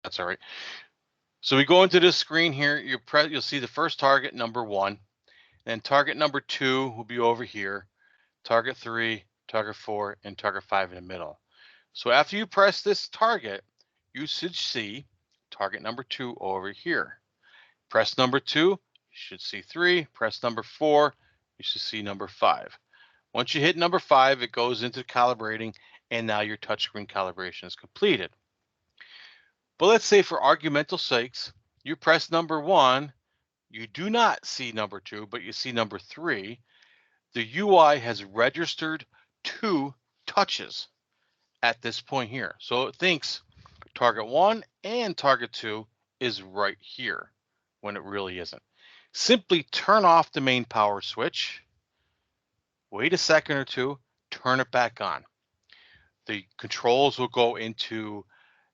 That's all right. So we go into this screen here. You'll see the first target, number 1. Then target number 2 will be over here. Target 3, target 4, and target 5 in the middle. So after you press this target, you should see target number 2 over here. Press number 2, you should see 3. Press number 4, you should see number 5. Once you hit number 5, it goes into calibrating, and now your touchscreen calibration is completed. But let's say for argumental sakes, you press number 1, you do not see number 2, but you see number 3. The UI has registered 2 touches at this point here. So it thinks target 1 and target 2 is right here when it really isn't. Simply turn off the main power switch, wait a second or two, turn it back on. The controls will go into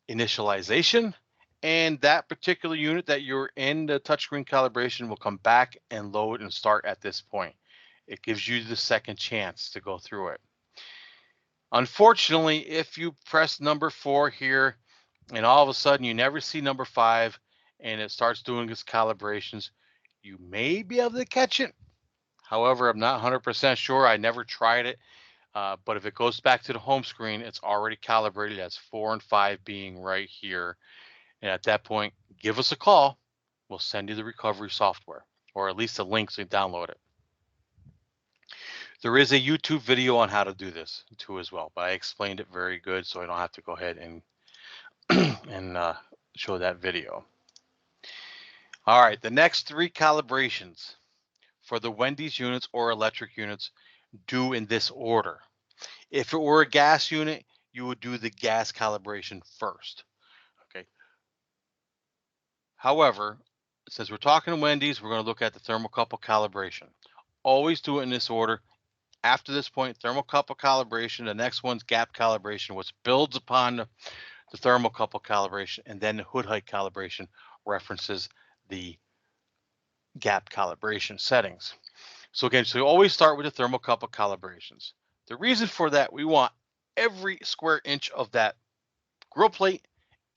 initialization, and that particular unit that you're in the touchscreen calibration will come back and load and start at this point. It gives you the second chance to go through it. Unfortunately, if you press number 4 here and all of a sudden you never see number 5 and it starts doing its calibrations, you may be able to catch it. However, I'm not 100% sure. I never tried it. But if it goes back to the home screen, it's already calibrated as 4 and 5 being right here. And at that point, give us a call. We'll send you the recovery software, or at least a link so you can download it. There is a YouTube video on how to do this too as well, but I explained it very good, so I don't have to go ahead and show that video. All right, the next 3 calibrations for the Wendy's units or electric units do in this order. If it were a gas unit, you would do the gas calibration first. Okay. However, since we're talking to Wendy's, we're going to look at the thermocouple calibration. Always do it in this order. After this point, thermocouple calibration, the next one's gap calibration, which builds upon the thermocouple calibration, and then the hood height calibration references the gap calibration settings. So again, so you always start with the thermocouple calibrations. The reason for that, we want every square inch of that grill plate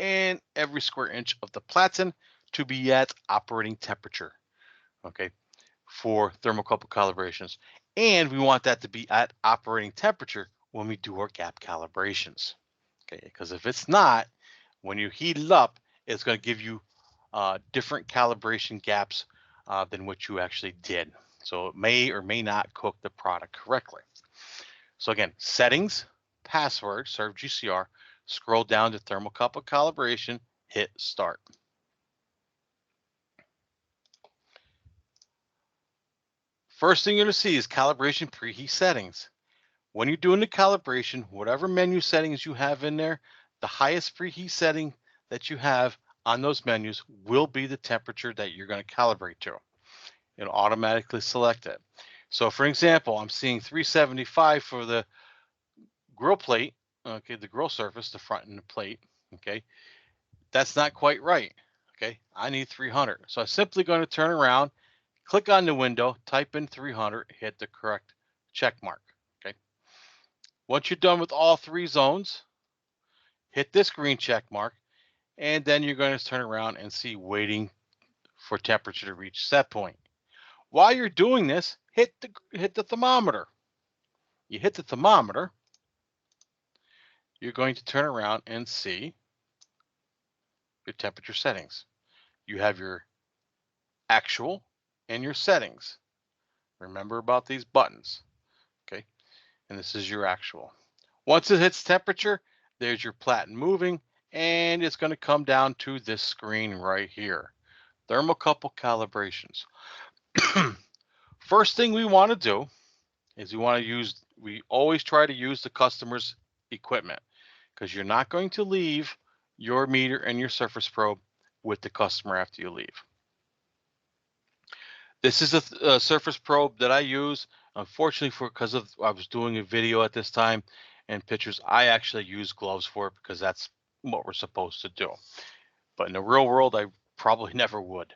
and every square inch of the platen to be at operating temperature, okay, for thermocouple calibrations. And we want that to be at operating temperature when we do our gap calibrations, okay, because if it's not, when you heat it up, it's going to give you different calibration gaps than what you actually did. So it may or may not cook the product correctly. So again, settings, password, serve GCR, scroll down to thermocouple calibration, hit start. First thing you're going to see is calibration preheat settings. When you're doing the calibration, whatever menu settings you have in there, the highest preheat setting that you have on those menus will be the temperature that you're going to calibrate to. It'll automatically select it. So for example, I'm seeing 375 for the grill plate, okay, the grill surface, the front and the plate, okay. That's not quite right, okay. I need 300. So I'm simply going to turn around, click on the window, type in 300, hit the correct check mark, okay. Once you're done with all 3 zones, hit this green check mark, and then you're going to turn around and see waiting for temperature to reach set point. While you're doing this, hit the thermometer. You hit the thermometer, you're going to turn around and see your temperature settings. You have your actual and your settings. Remember about these buttons, okay? And this is your actual. Once it hits temperature, there's your platen moving, and it's going to come down to this screen right here. Thermocouple calibrations. First thing we want to do is we always try to use the customer's equipment, because you're not going to leave your meter and your surface probe with the customer after you leave. This is a surface probe that I use. Unfortunately, because I was doing a video at this time and pictures, I actually use gloves for it because that's what we're supposed to do. But in the real world, I probably never would.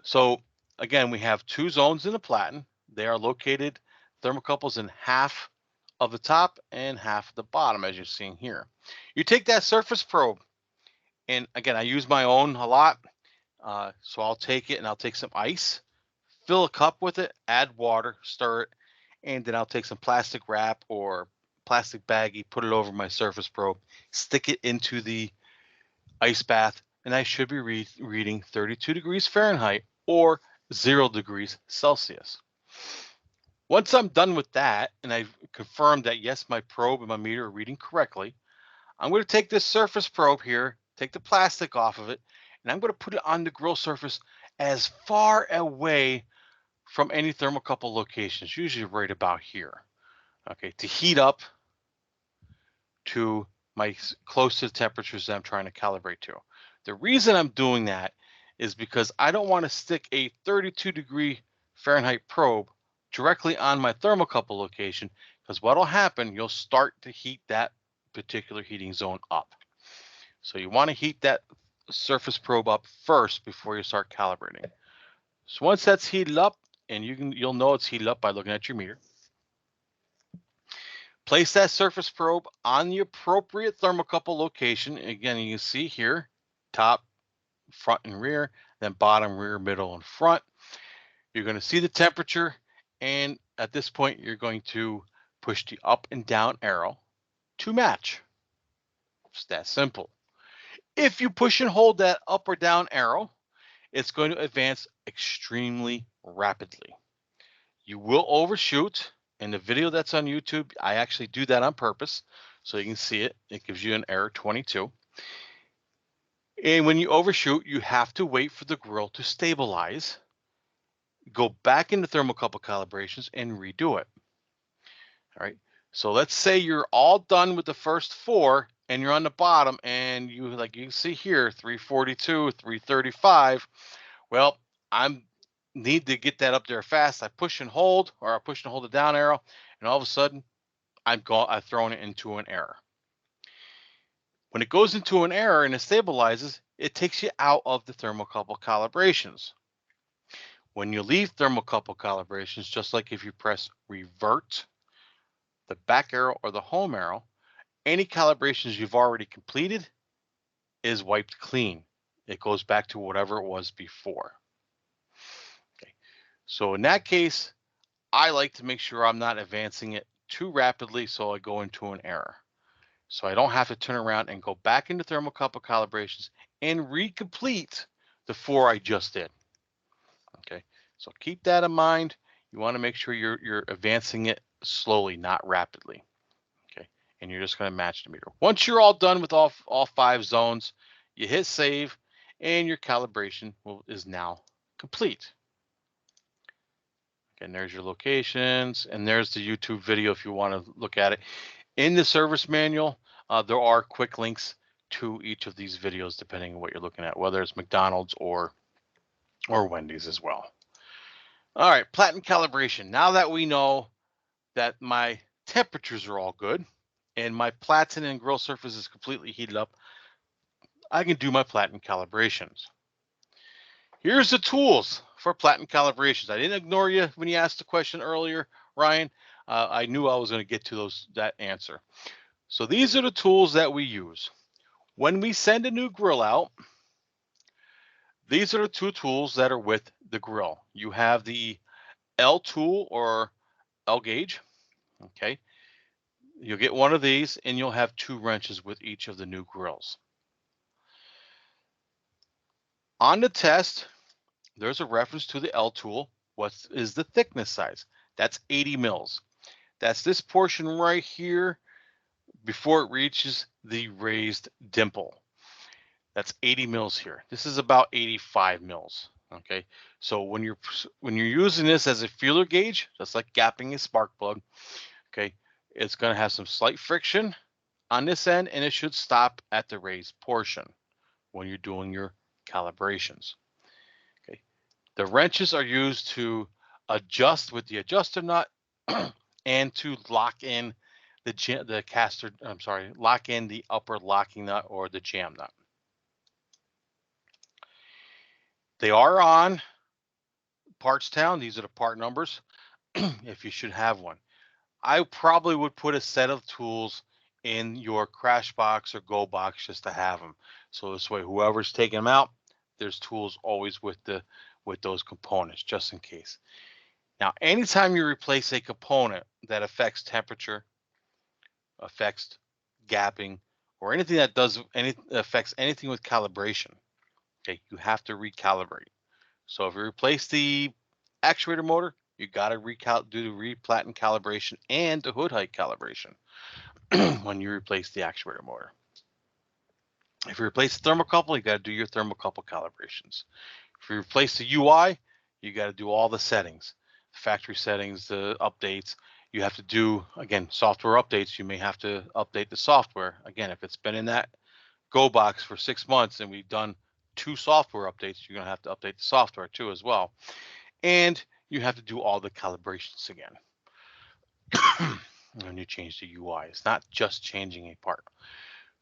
So again, we have 2 zones in the platen. They are located, thermocouples, in half of the top and half of the bottom, as you're seeing here. You take that surface probe And again, I use my own a lot. So I'll take it and I'll take some ice, fill a cup with it, add water, stir it, and then I'll take some plastic wrap or plastic baggie, put it over my surface probe, stick it into the ice bath, and I should be reading 32 degrees Fahrenheit or 0 degrees Celsius. Once I'm done with that and I've confirmed that yes, my probe and my meter are reading correctly, I'm going to take this surface probe here, take the plastic off of it, and I'm going to put it on the grill surface as far away from any thermocouple locations, usually right about here, okay, to heat up to my close to the temperatures that I'm trying to calibrate to. The reason I'm doing that is because I don't want to stick a 32 degree Fahrenheit probe directly on my thermocouple location, because what'll happen, you'll start to heat that particular heating zone up. So you want to heat that surface probe up first before you start calibrating. So once that's heated up, and you'll know it's heated up by looking at your meter, place that surface probe on the appropriate thermocouple location. Again, you can see here, top, front, and rear, then bottom, rear, middle, and front. You're going to see the temperature, and at this point, you're going to push the up and down arrow to match. It's that simple. If you push and hold that up or down arrow, it's going to advance extremely rapidly. You will overshoot. In the video that's on YouTube, I actually do that on purpose so you can see it. It gives you an error 22. And when you overshoot, you have to wait for the grill to stabilize, go back into thermocouple calibrations, and redo it. All right. So let's say you're all done with the first 4 and you're on the bottom and you, like you can see here, 342, 335. Well, I'm need to get that up there fast. I push and hold, or I push and hold the down arrow, and all of a sudden I've thrown it into an error. When it goes into an error and it stabilizes, it takes you out of the thermocouple calibrations. When you leave thermocouple calibrations, just like if you press revert, the back arrow or the home arrow, any calibrations you've already completed is wiped clean. It goes back to whatever it was before. Okay. So in that case, I like to make sure I'm not advancing it too rapidly so I go into an error. So I don't have to turn around and go back into thermocouple calibrations and recomplete the 4 I just did. Okay, so keep that in mind. You want to make sure you're advancing it slowly, not rapidly. Okay, and you're just going to match the meter. Once you're all done with all 5 zones, you hit save, and your calibration is now complete. And there's your locations, and there's the YouTube video if you want to look at it. In the service manual, there are quick links to each of these videos depending on what you're looking at, whether it's McDonald's or Wendy's as well. All right, platen calibration. Now that we know that my temperatures are all good and my platen and grill surface is completely heated up, I can do my platen calibrations. Here's the tools for platen calibrations. I didn't ignore you when you asked the question earlier, Ryan. I knew I was going to get to that answer. So these are the tools that we use. When we send a new grill out, these are the 2 tools that are with the grill. You have the L tool or L gauge, okay? You'll get one of these and you'll have 2 wrenches with each of the new grills. On the test, there's a reference to the L tool. What is the thickness size? That's 80 mils. That's this portion right here before it reaches the raised dimple. That's 80 mils here. This is about 85 mils. Okay, so when you're using this as a feeler gauge, just like gapping a spark plug, okay, it's going to have some slight friction on this end, and it should stop at the raised portion when you're doing your calibrations. Okay, the wrenches are used to adjust with the adjuster nut and to lock in the caster. I'm sorry, lock in the upper locking nut or the jam nut. They are on Parts Town. These are the part numbers if you should have one. I probably would put a set of tools in your crash box or go box just to have them. So this way, whoever's taking them out, there's tools always with those components just in case. Now, anytime you replace a component that affects temperature, affects gapping, or anything that affects anything with calibration, okay, you have to recalibrate. So if you replace the actuator motor, you got to do the replaten calibration and the hood height calibration when you replace the actuator motor. If you replace the thermocouple, you got to do your thermocouple calibrations. If you replace the UI, you got to do all the settings, factory settings, the updates. You have to do, again, software updates. You may have to update the software. Again, if it's been in that Go box for 6 months and we've done 2 software updates, you're going to have to update the software too as well. And you have to do all the calibrations again when you change the UI. It's not just changing a part.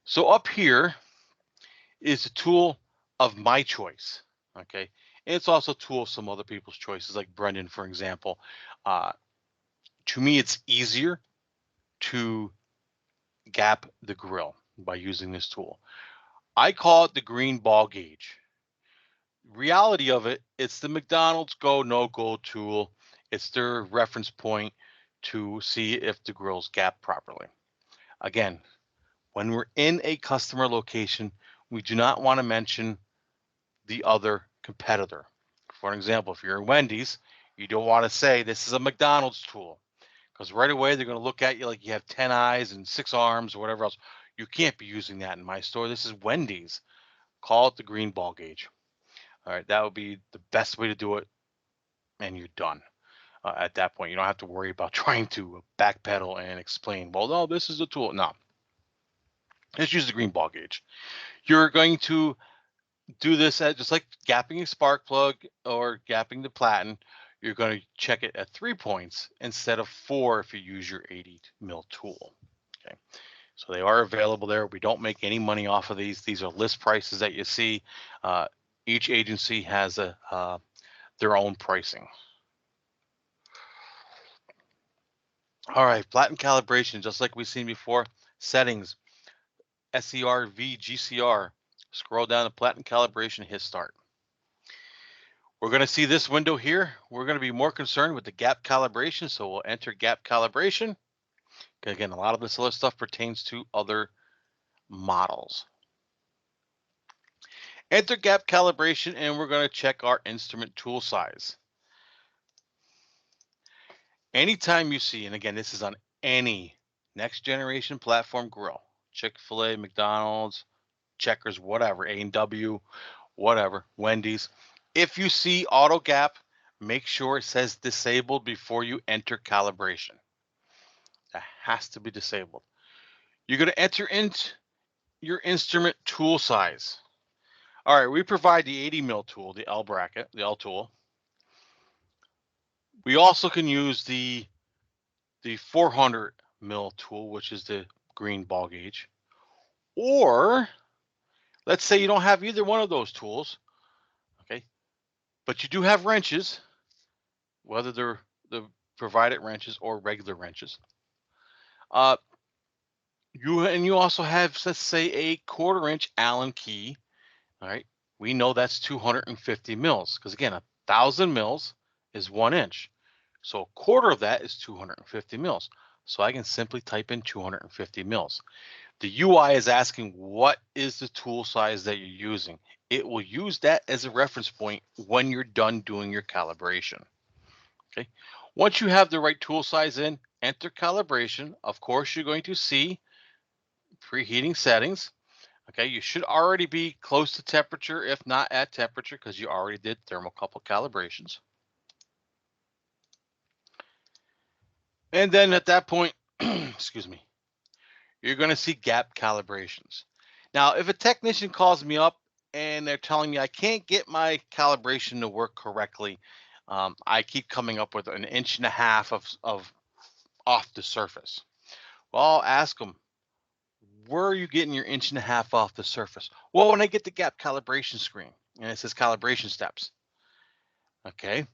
So up here is a tool of my choice. Okay. And it's also a tool of some other people's choices, like Brendan, for example. To me, it's easier to gap the grill by using this tool. I call it the green ball gauge. Reality of it, it's the McDonald's go no go tool. It's their reference point to see if the grill's gapped properly. Again, when we're in a customer location, we do not want to mention the other competitor. For an example, if you're in Wendy's, you don't want to say this is a McDonald's tool, because right away they're going to look at you like you have 10 eyes and 6 arms or whatever else. You can't be using that in my store. This is Wendy's. Call it the green ball gauge. All right, that would be the best way to do it, and you're done. At that point, you don't have to worry about trying to backpedal and explain, well, no, this is a tool. No, just use the green ball gauge. You're going to do this at just like gapping a spark plug or gapping the platen. You're going to check it at 3 points instead of 4 if you use your 80 mil tool. Okay, so they are available there. We don't make any money off of these. These are list prices that you see. Each agency has their own pricing. All right, platen calibration, just like we've seen before. Settings, SERV, GCR. Scroll down to platen calibration, hit start. We're going to see this window here. We're going to be more concerned with the gap calibration, so we'll enter gap calibration. Again, a lot of this other stuff pertains to other models. Enter gap calibration, and we're going to check our instrument tool size. Anytime you see, and again, this is on any next generation platform grill, Chick-fil-A, McDonald's, Checkers, whatever, A&W, whatever, Wendy's. If you see auto gap, make sure it says disabled before you enter calibration. That has to be disabled. You're going to enter in your instrument tool size. All right, we provide the 80 mil tool, the L bracket, the L tool. We also can use the 400 mil tool, which is the green ball gauge. Or let's say you don't have either one of those tools, okay, but you do have wrenches, whether they're the provided wrenches or regular wrenches. You also have, let's say, a 1/4 inch Allen key. All right, we know that's 250 mils because again, 1,000 mils is 1 inch, so a quarter of that is 250 mils. So I can simply type in 250 mils. The UI is asking what is the tool size that you're using. It will use that as a reference point when you're done doing your calibration. Okay. Once you have the right tool size in, enter calibration. Of course, you're going to see preheating settings. Okay, you should already be close to temperature, if not at temperature, because you already did thermocouple calibrations. And then at that point, excuse me, you're going to see gap calibrations. Now, if a technician calls me up and they're telling me I can't get my calibration to work correctly, I keep coming up with 1.5 inches of off the surface. Well, I'll ask them, where are you getting your 1.5 inches off the surface? Well, when I get the gap calibration screen and it says calibration steps. Okay,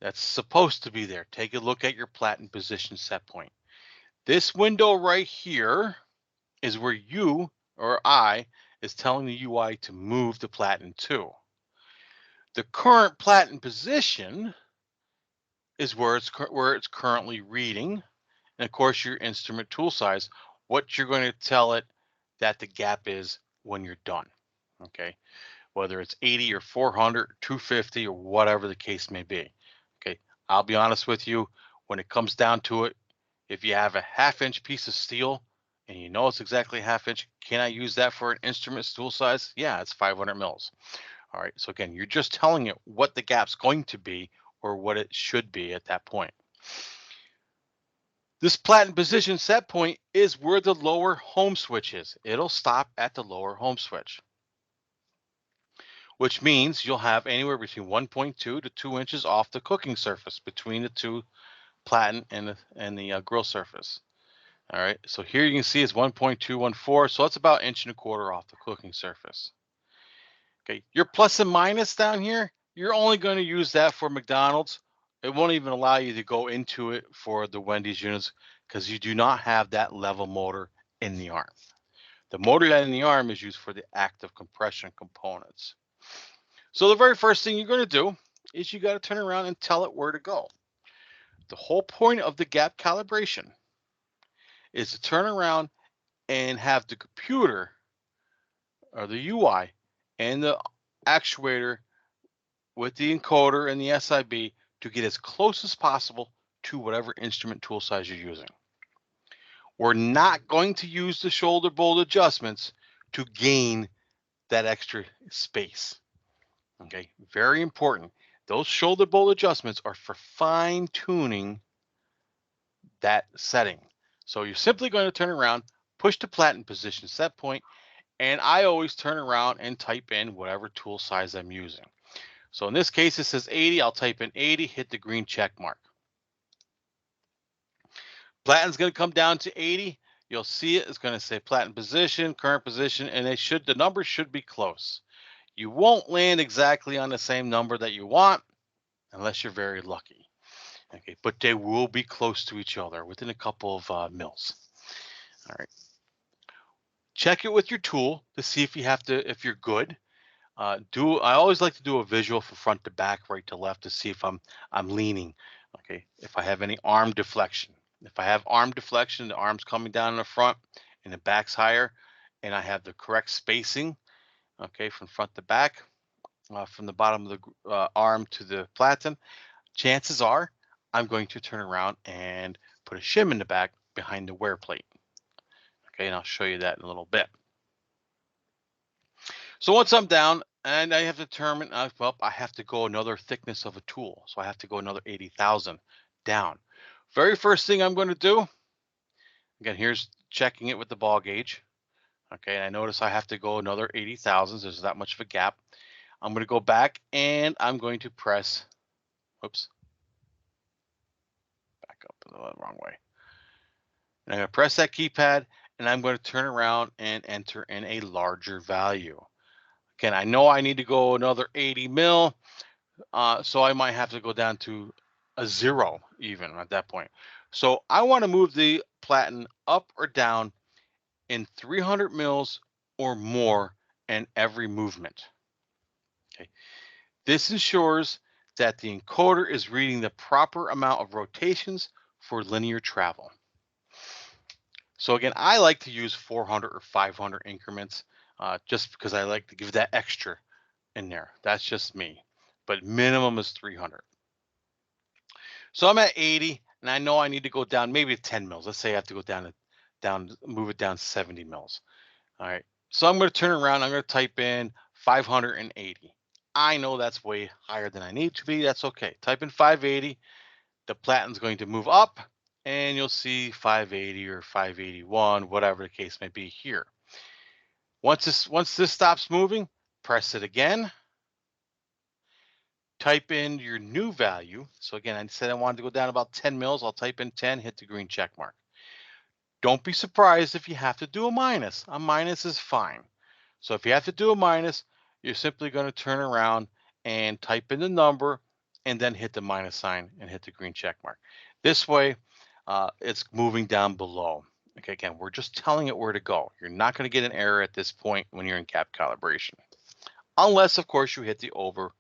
that's supposed to be there. Take a look at your platen position set point. This window right here is where you or I is telling the UI to move the platen to. The current platen position is where it's currently reading, and of course your instrument tool size, what you're going to tell it that the gap is when you're done. Okay, whether it's 80 or 400, 250 or whatever the case may be. Okay, I'll be honest with you, when it comes down to it, if you have a half-inch piece of steel and you know it's exactly a half inch, can I use that for an instrument tool size? Yeah, it's 500 mils. All right, so again, you're just telling it what the gap's going to be or what it should be at that point. This platen position set point is where the lower home switch is. It'll stop at the lower home switch, which means you'll have anywhere between 1.2 to 2 inches off the cooking surface between the two platen and the grill surface. All right, so here you can see it's 1.214, so it's about 1.25 inches off the cooking surface. Okay, your plus and minus down here, you're only going to use that for McDonald's. It won't even allow you to go into it for the Wendy's units because you do not have that level motor in the arm. The motor in the arm is used for the active compression components. So the very first thing you're going to do is you got to turn around and tell it where to go. The whole point of the gap calibration is to turn around and have the computer or the UI and the actuator with the encoder and the SIB to get as close as possible to whatever instrument tool size you're using. We're not going to use the shoulder bolt adjustments to gain that extra space. Okay, very important. Those shoulder bolt adjustments are for fine tuning that setting. So you're simply going to turn around, push the platen position set point, and I always turn around and type in whatever tool size I'm using. So in this case, it says 80. I'll type in 80, hit the green check mark. Platen's going to come down to 80. You'll see it. It's going to say platen position, current position, and the numbers should be close. You won't land exactly on the same number that you want unless you're very lucky. Okay, but they will be close to each other within a couple of mils. All right. Check it with your tool to see if you're good. I always like to do a visual from front to back, right to left, to see if I'm leaning. Okay, if I have any arm deflection. If I have arm deflection, the arm's coming down in the front and the back's higher, and I have the correct spacing, okay, from front to back, from the bottom of the arm to the platen, chances are I'm going to turn around and put a shim in the back behind the wear plate. Okay, and I'll show you that in a little bit. So once I'm down and I have to determine, well, I have to go another thickness of a tool. So I have to go another 80,000 down. Very first thing I'm going to do, again, here's checking it with the ball gauge. Okay, and I notice I have to go another 80,000. There's that much of a gap. I'm going to go back and I'm going to press, whoops, back up the wrong way. And I'm going to press that keypad and I'm going to turn around and enter in a larger value. Again, I know I need to go another 80 mil, so I might have to go down to a 0 even at that point. So I want to move the platen up or down in 300 mils or more in every movement. Okay, this ensures that the encoder is reading the proper amount of rotations for linear travel. So again, I like to use 400 or 500 increments just because I like to give that extra in there. That's just me. But minimum is 300. So I'm at 80 and I know I need to go down maybe 10 mils. Let's say I have to go move it down 70 mils. All right. So I'm going to turn around. I'm going to type in 580. I know that's way higher than I need to be. That's okay. Type in 580. The platen's going to move up and you'll see 580 or 581, whatever the case may be here. Once this stops moving, press it again. Type in your new value. So again, I said I wanted to go down about 10 mils. I'll type in 10, hit the green check mark. Don't be surprised if you have to do a minus. A minus is fine. So if you have to do a minus, you're simply going to turn around and type in the number and then hit the minus sign and hit the green check mark. This way, it's moving down below. Okay, again, we're just telling it where to go. You're not going to get an error at this point when you're in gap calibration. Unless, of course, you hit the overrun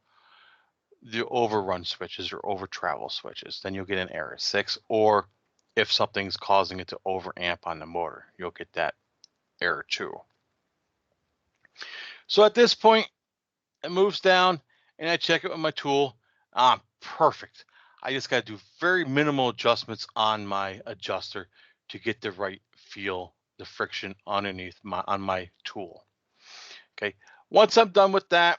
switches or over travel switches, then you'll get an error 6, or if something's causing it to overamp on the motor, you'll get that error 2. So at this point, it moves down and I check it with my tool. Perfect. I just got to do very minimal adjustments on my adjuster to get the right feel, the friction underneath on my tool. Okay. Once I'm done with that,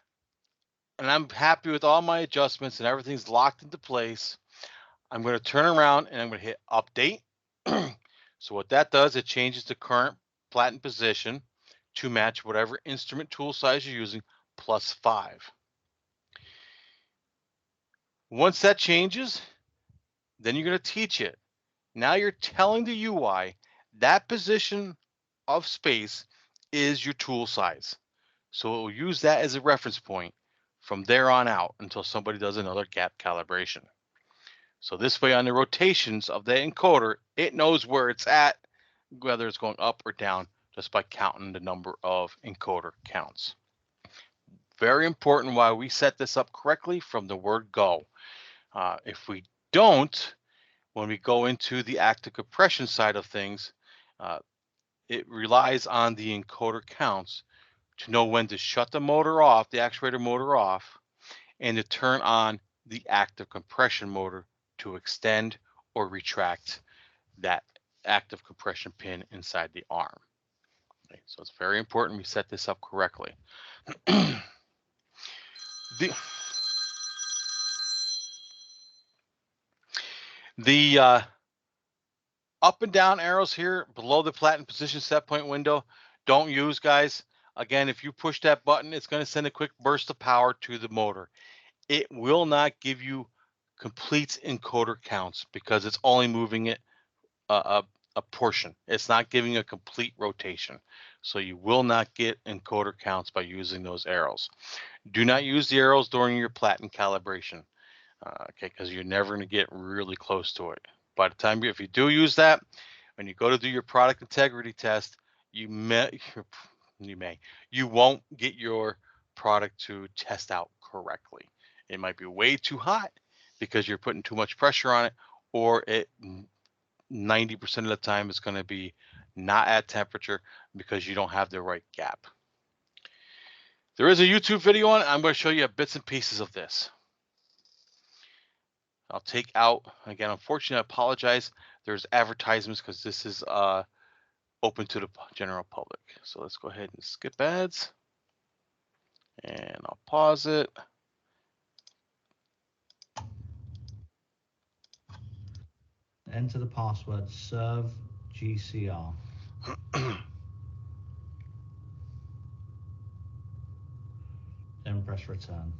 and I'm happy with all my adjustments and everything's locked into place, I'm going to turn around and I'm going to hit update. So what that does, it changes the current platen position to match whatever instrument tool size you're using plus 5. Once that changes, then you're going to teach it. Now you're telling the UI that position of space is your tool size. So it will use that as a reference point from there on out until somebody does another gap calibration. So this way on the rotations of the encoder, it knows where it's at, whether it's going up or down, just by counting the number of encoder counts. Very important why we set this up correctly from the word go. If we don't, when we go into the active compression side of things, it relies on the encoder counts to know when to shut the motor off, the actuator motor off, and to turn on the active compression motor to extend or retract that active compression pin inside the arm. Okay, so it's very important we set this up correctly. The up and down arrows here below the platen position set point window, don't use, guys. Again, if you push that button, it's going to send a quick burst of power to the motor. It will not give you complete encoder counts because it's only moving it a portion. It's not giving a complete rotation. So you will not get encoder counts by using those arrows. Do not use the arrows during your platen calibration, okay, because you're never going to get really close to it. By the time if you do use that, when you go to do your product integrity test, you won't get your product to test out correctly. It might be way too hot because you're putting too much pressure on it, or it 90% of the time it's going to be not at temperature because you don't have the right gap. There is a YouTube video on it. I'm going to show you bits and pieces of this. I'll take out, again, unfortunately, I apologize. There's advertisements because this is open to the general public. So let's go ahead and skip ads. And I'll pause it. Enter the password servegcr. Then press return.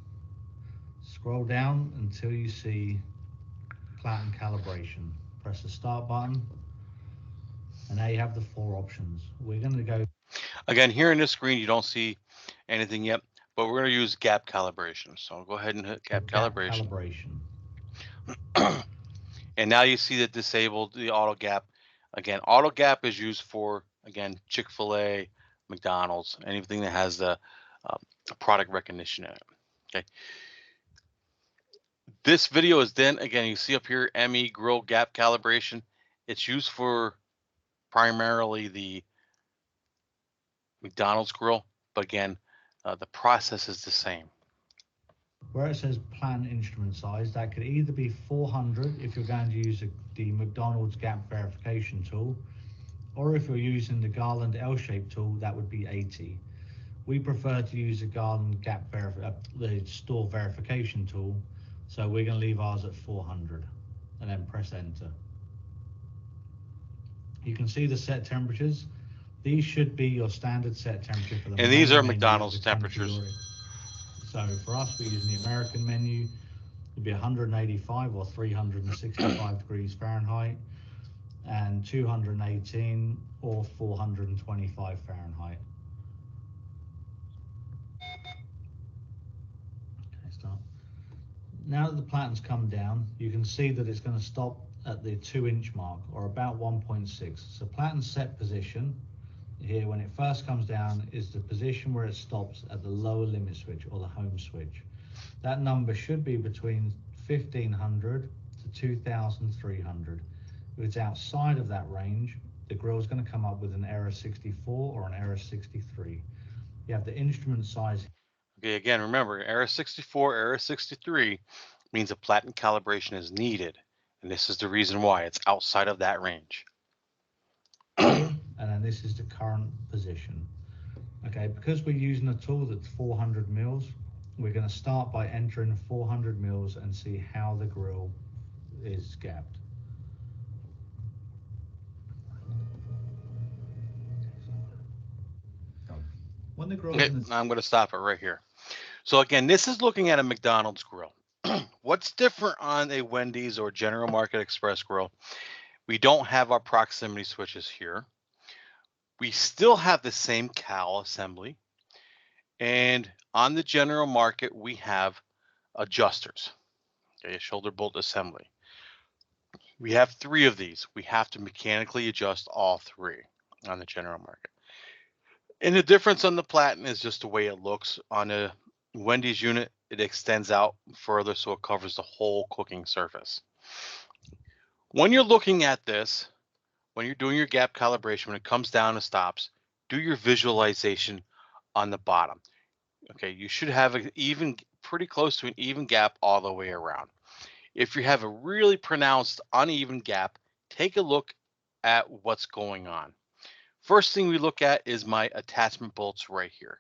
Scroll down until you see platen calibration. Press the start button, and now you have the 4 options. We're going to go. Again, here in this screen, you don't see anything yet, but we're going to use gap calibration. So I'll go ahead and hit gap calibration. And now you see that disabled the auto gap. Again, auto gap is used for, again, Chick-fil-A, McDonald's, anything that has the product recognition in it. Okay. This video is then, again, you see up here, ME grill gap calibration. It's used for primarily the McDonald's grill, but again, the process is the same. Where it says plan instrument size, that could either be 400 if you're going to use the McDonald's gap verification tool, or if you're using the Garland L-shaped tool, that would be 80. We prefer to use the Garland gap the store verification tool, so we're going to leave ours at 400 and then press enter. You can see the set temperatures. These should be your standard set temperature for the and these are McDonald's temperatures. So for us, we're using the American menu. It'd be 185 or 365 degrees Fahrenheit, and 218 or 425 Fahrenheit. Okay, start. Now that the platen's come down, you can see that it's going to stop at the 2 inch mark, or about 1.6. So platen set position here when it first comes down is the position where it stops at the lower limit switch or the home switch. That number should be between 1500 to 2300. If it's outside of that range, the grill is going to come up with an error 64 or an error 63. You have the instrument size. Okay, again, remember, error 64, error 63 means a platen calibration is needed. And this is the reason why it's outside of that range. And then this is the current position. Okay, because we're using a tool that's 400 mils, we're going to start by entering 400 mils and see how the grill is gapped. When the grill is Okay, in the I'm going to stop it right here. So again, this is looking at a McDonald's grill. What's different on a Wendy's or General Market Express grill? We don't have our proximity switches here. We still have the same cal assembly. And on the General Market, we have adjusters, okay, a shoulder bolt assembly. We have 3 of these. We have to mechanically adjust all 3 on the General Market. And the difference on the platen is just the way it looks. On a Wendy's unit, it extends out further so it covers the whole cooking surface. When you're looking at this, when you're doing your gap calibration, when it comes down and stops, do your visualization on the bottom. Okay, you should have an even, pretty close to an even gap all the way around. If you have a really pronounced uneven gap, take a look at what's going on. First thing we look at is my attachment bolts right here.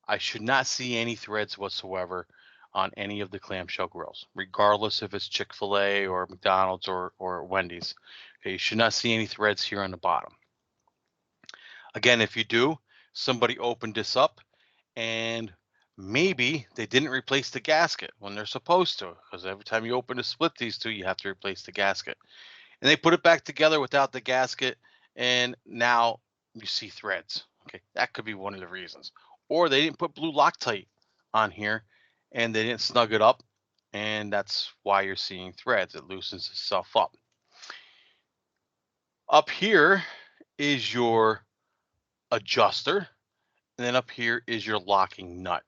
I should not see any threads whatsoever on any of the clamshell grills, regardless if it's Chick-fil-A or McDonald's or Wendy's. Okay, you should not see any threads here on the bottom. Again, if you do, somebody opened this up and maybe they didn't replace the gasket when they're supposed to, because every time you open to split these two, you have to replace the gasket. And they put it back together without the gasket, and now you see threads. Okay, that could be one of the reasons. Or they didn't put blue Loctite on here and they didn't snug it up, and that's why you're seeing threads. It loosens itself up. Up here is your adjuster, and then up here is your locking nut.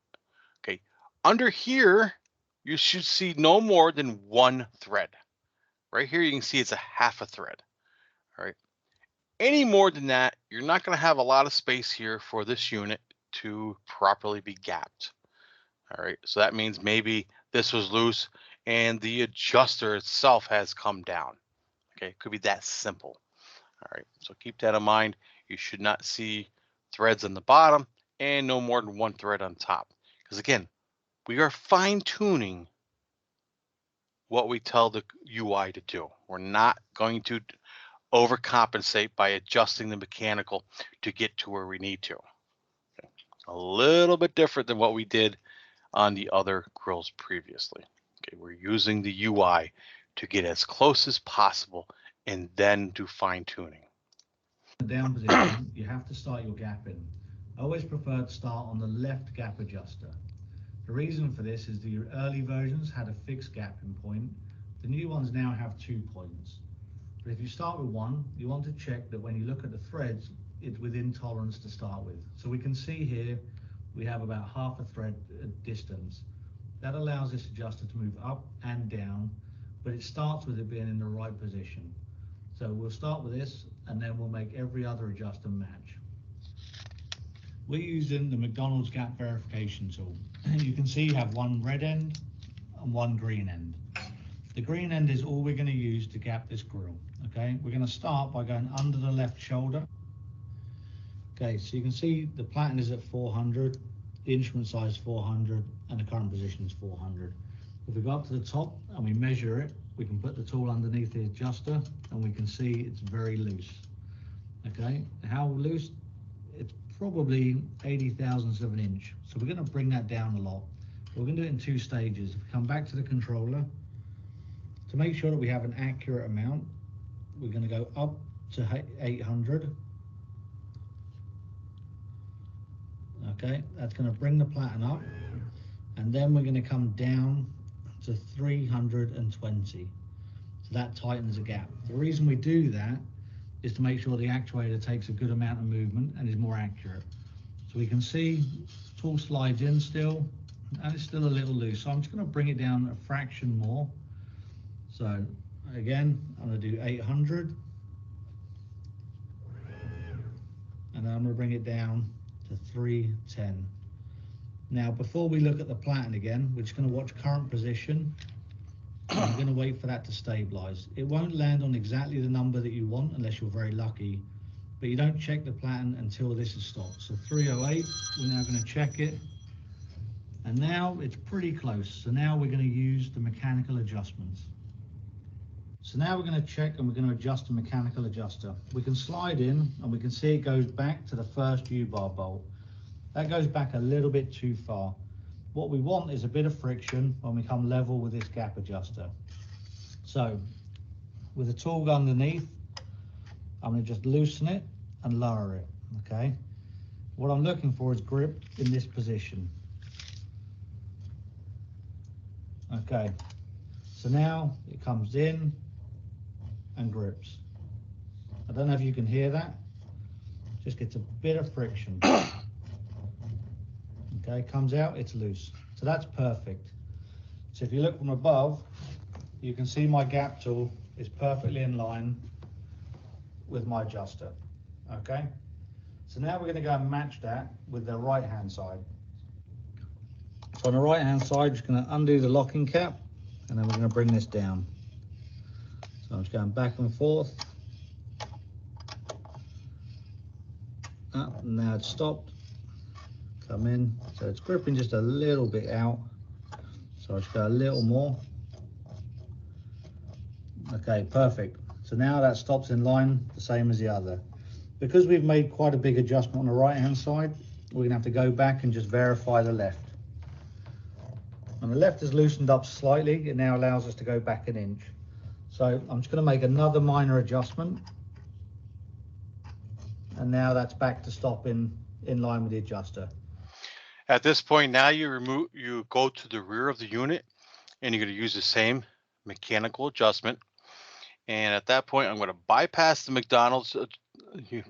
Okay, under here, you should see no more than 1 thread. Right here, you can see it's a half a thread. All right. Any more than that, you're not going to have a lot of space here for this unit to properly be gapped. All right, so that means maybe this was loose and the adjuster itself has come down. Okay, it could be that simple. All right, so keep that in mind. You should not see threads on the bottom and no more than 1 thread on top. Because again, we are fine tuning what we tell the UI to do. We're not going to overcompensate by adjusting the mechanical to get to where we need to. Okay. A little bit different than what we did on the other grills previously. Okay, we're using the UI to get as close as possible and then do fine tuning. the down position, you have to start your gapping. I always prefer to start on the left gap adjuster. The reason for this is the early versions had a fixed gapping point. The new ones now have 2 points. But if you start with 1, you want to check that when you look at the threads, it's within tolerance to start with. So we can see here we have about half a thread distance. That allows this adjuster to move up and down, but it starts with it being in the right position. So we'll start with this and then we'll make every other adjuster match. We're using the McDonald's gap verification tool. You can see you have 1 red end and 1 green end. The green end is all we're going to use to gap this grill. Okay, we're going to start by going under the left shoulder. Okay, so you can see the platen is at 400, the instrument size 400, and the current position is 400. If we go up to the top and we measure it, we can put the tool underneath the adjuster and we can see it's very loose. Okay, how loose? It's probably 80 thousandths of an inch. So we're going to bring that down a lot. We're going to do it in 2 stages. If we come back to the controller, to make sure that we have an accurate amount, we're going to go up to 800. Okay, that's going to bring the platen up, and then we're going to come down to 320. So that tightens the gap. The reason we do that is to make sure the actuator takes a good amount of movement and is more accurate. So we can see the tool slides in still, and it's still a little loose. So I'm just going to bring it down a fraction more. So again, I'm going to do 800, and then I'm going to bring it down to 310. Now, before we look at the platen again, we're just going to watch current position. And we're going to wait for that to stabilize. It won't land on exactly the number that you want unless you're very lucky, but you don't check the platen until this is stopped. So 308, we're now going to check it, and now it's pretty close. So now we're going to use the mechanical adjustments. So now we're going to check and we're going to adjust the mechanical adjuster. We can slide in and we can see it goes back to the first U-bar bolt. That goes back a little bit too far. What we want is a bit of friction when we come level with this gap adjuster. So with the tool underneath, I'm going to just loosen it and lower it, okay? What I'm looking for is grip in this position. Okay, so now it comes in and grips. I don't know if you can hear that. Just gets a bit of friction. Okay, comes out, it's loose. So that's perfect. So if you look from above, you can see my gap tool is perfectly in line with my adjuster. Okay, so now we're going to go and match that with the right hand side. So on the right hand side, just going to undo the locking cap, and then we're going to bring this down. So I'm just going back and forth. Up, and now it's stopped. Come in, so it's gripping just a little bit out. So I'll just go a little more. Okay, perfect. So now that stops in line the same as the other. Because we've made quite a big adjustment on the right hand side, we're going to have to go back and just verify the left. And the left is loosened up slightly. It now allows us to go back an inch. So I'm just going to make another minor adjustment. And now that's back to stop in line with the adjuster. At this point, now you go to the rear of the unit, and you're going to use the same mechanical adjustment. And at that point, I'm going to bypass the McDonald's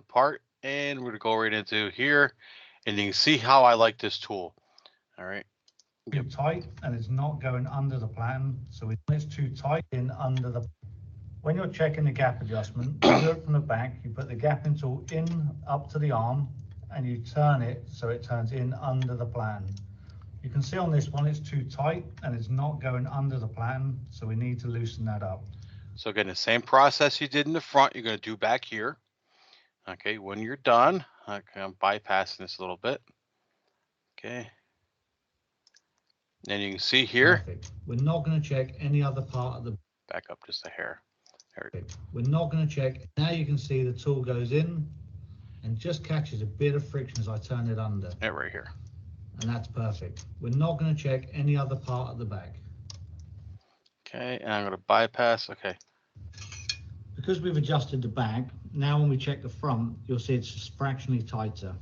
part, and we're going to go right into here, and you can see how I like this tool. All right. Too tight, and it's not going under the platen, so it's too tight in under the. When you're checking the gap adjustment, you do it from the back. You put the gapping tool in up to the arm, and you turn it so it turns in under the platen. You can see on this one it's too tight and it's not going under the platen, so we need to loosen that up. So again, the same process you did in the front, you're going to do back here. Okay, when you're done, okay, I'm bypassing this a little bit. Okay. And you can see here. Perfect. We're not going to check any other part of the. Back up just a hair. We're not going to check. Now you can see the tool goes in and just catches a bit of friction as I turn it under. Yeah, right here. And that's perfect. We're not going to check any other part of the back. Okay, and I'm going to bypass. Okay. Because we've adjusted the back, now when we check the front, you'll see it's just fractionally tighter.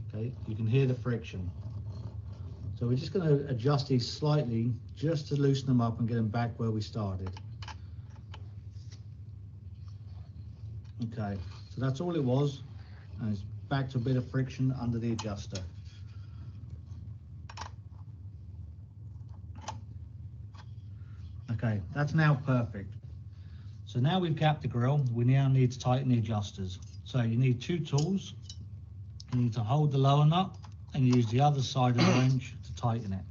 Okay, you can hear the friction. So we're just going to adjust these slightly just to loosen them up and get them back where we started. Okay, so that's all it was, and it's back to a bit of friction under the adjuster. Okay, that's now perfect. So now we've capped the grill, we now need to tighten the adjusters. So you need two tools. You need to hold the lower nut and use the other side of the wrench to tighten it.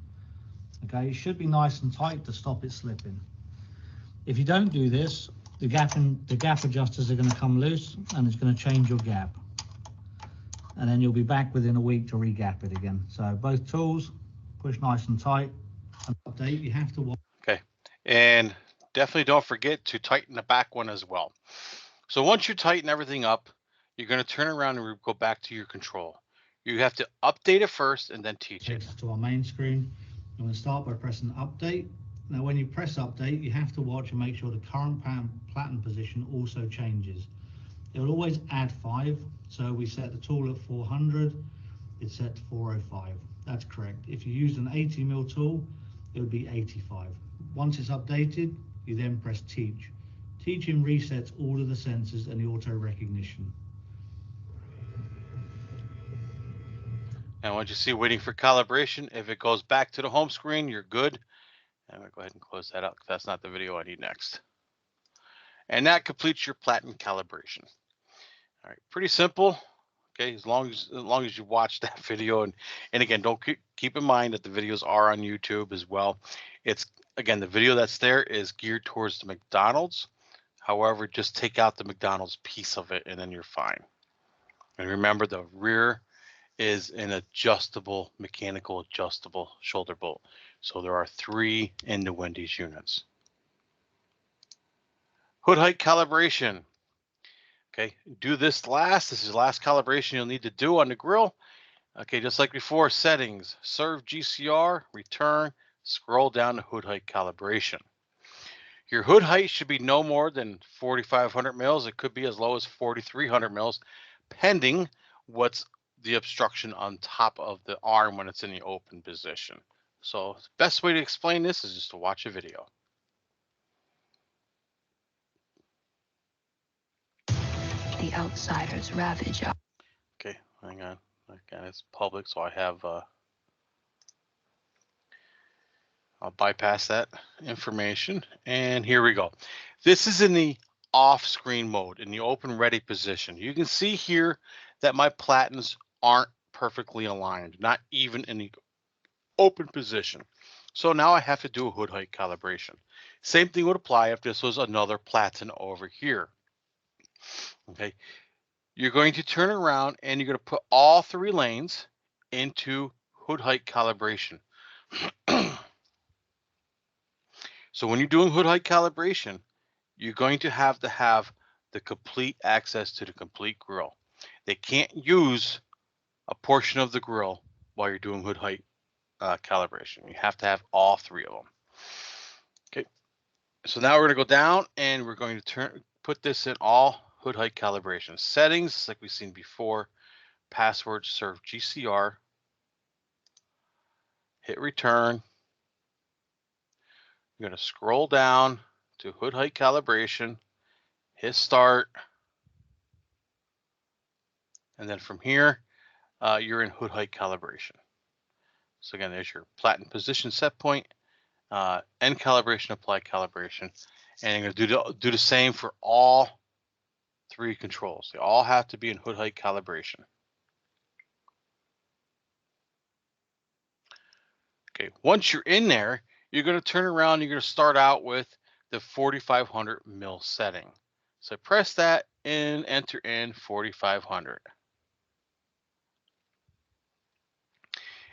Okay, it should be nice and tight to stop it slipping. If you don't do this, the gap adjusters are going to come loose and it's going to change your gap. And then you'll be back within a week to re-gap it again. So both tools, push nice and tight. And update, you have to watch. Okay, and definitely don't forget to tighten the back one as well. So once you tighten everything up, you're going to turn around and go back to your control. You have to update it first and then teach it. Takes us to our main screen. I'm going to start by pressing update. Now when you press update, you have to watch and make sure the current platen position also changes. It will always add 5, so we set the tool at 400, it's set to 405. That's correct. If you use an 80mm tool, it would be 85. Once it's updated, you then press teach. Teaching resets all of the sensors and the auto recognition. And once you see waiting for calibration, if it goes back to the home screen, you're good. I'm going to go ahead and close that out because that's not the video I need next. And that completes your platen calibration. All right, pretty simple. Okay, as long as you watch that video, and again, don't keep in mind that the videos are on YouTube as well. It's again, the video that's there is geared towards the McDonald's. However, just take out the McDonald's piece of it and then you're fine. And remember, the rear is an adjustable, mechanical adjustable shoulder bolt. So there are 3 in the Wendy's units. Hood height calibration. Okay, do this last. This is the last calibration you'll need to do on the grill. Okay, just like before, settings, serve GCR, return, scroll down to hood height calibration. Your hood height should be no more than 4,500 mils. It could be as low as 4,300 mils, pending what's the obstruction on top of the arm when it's in the open position. So the best way to explain this is just to watch a video. The outsiders ravage our... Okay, hang on. Again, it's public, so I have I'll bypass that information. And here we go. This is in the off-screen mode, in the open ready position. You can see here that my platens aren't perfectly aligned, not even in the open position. So now I have to do a hood height calibration. Same thing would apply if this was another platen over here. Okay, you're going to turn around and you're going to put all 3 lanes into hood height calibration. So when you're doing hood height calibration, you're going to have the complete access to the complete grill. They can't use a portion of the grill while you're doing hood height calibration. You have to have all 3 of them. Okay, so now we're going to go down and we're going to put this in all hood height calibration settings, like we've seen before. Password, serve GCR, hit return. You're going to scroll down to hood height calibration, hit start, and then from here, you're in hood height calibration. So again, there's your platen position set point, end calibration, apply calibration, and you're going to do the same for all 3 controls. They all have to be in hood height calibration. Okay, once you're in there, you're going to turn around. You're going to start out with the 4,500 mil setting. So press that and enter in 4,500.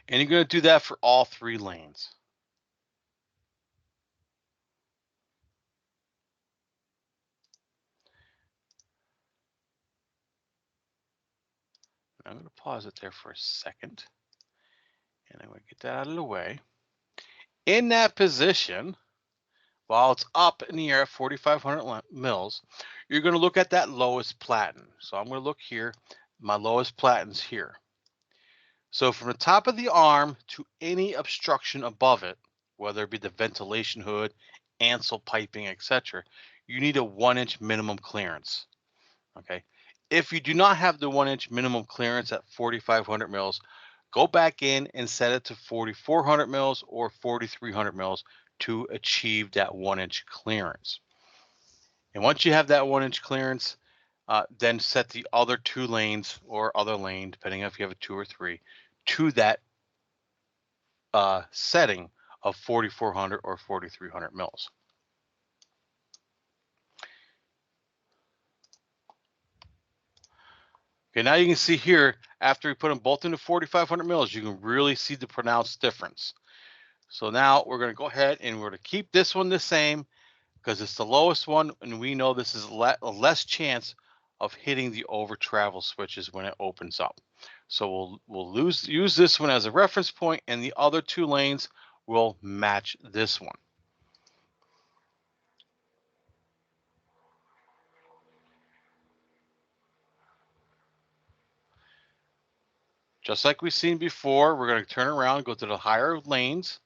And you're going to do that for all 3 lanes. I'm going to pause it there for a second. And I'm going to get that out of the way. In that position, while it's up in the air at 4,500 mils, you're going to look at that lowest platen. So I'm going to look here. My lowest platen's here. So from the top of the arm to any obstruction above it, whether it be the ventilation hood, ansel piping, etc., you need a 1-inch minimum clearance. Okay. If you do not have the 1-inch minimum clearance at 4,500 mils, go back in and set it to 4,400 mils or 4,300 mils to achieve that 1-inch clearance. And once you have that 1-inch clearance, then set the other 2 lanes or other lane, depending on if you have a 2 or 3, to that setting of 4,400 or 4,300 mils. Okay, now you can see here, after we put them both into 4,500 mils, you can really see the pronounced difference. So now we're going to go ahead and we're going to keep this one the same because it's the lowest one, and we know this is less chance of hitting the over travel switches when it opens up. So we'll use this one as a reference point, and the other 2 lanes will match this one. Just like we've seen before, we're going to turn around, go to the higher lanes,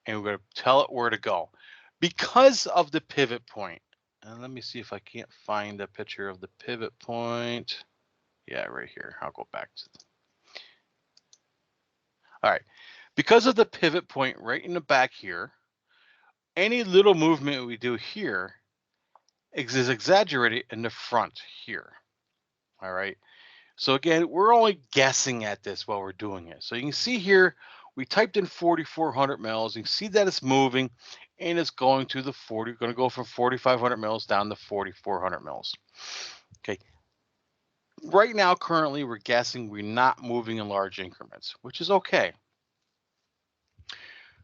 and we're going to tell it where to go. Because of the pivot point, And let me see if I can't find a picture of the pivot point. Yeah, right here. I'll go back to all right. Because of the pivot point right in the back here, any little movement we do here is exaggerated in the front here. All right. So again, we're only guessing at this while we're doing it. So you can see here, we typed in 4,400 mils. You can see that it's moving and it's going to the 40, going to go from 4,500 mils down to 4,400 mils. Okay. Right now, currently, we're guessing we're not moving in large increments, which is okay.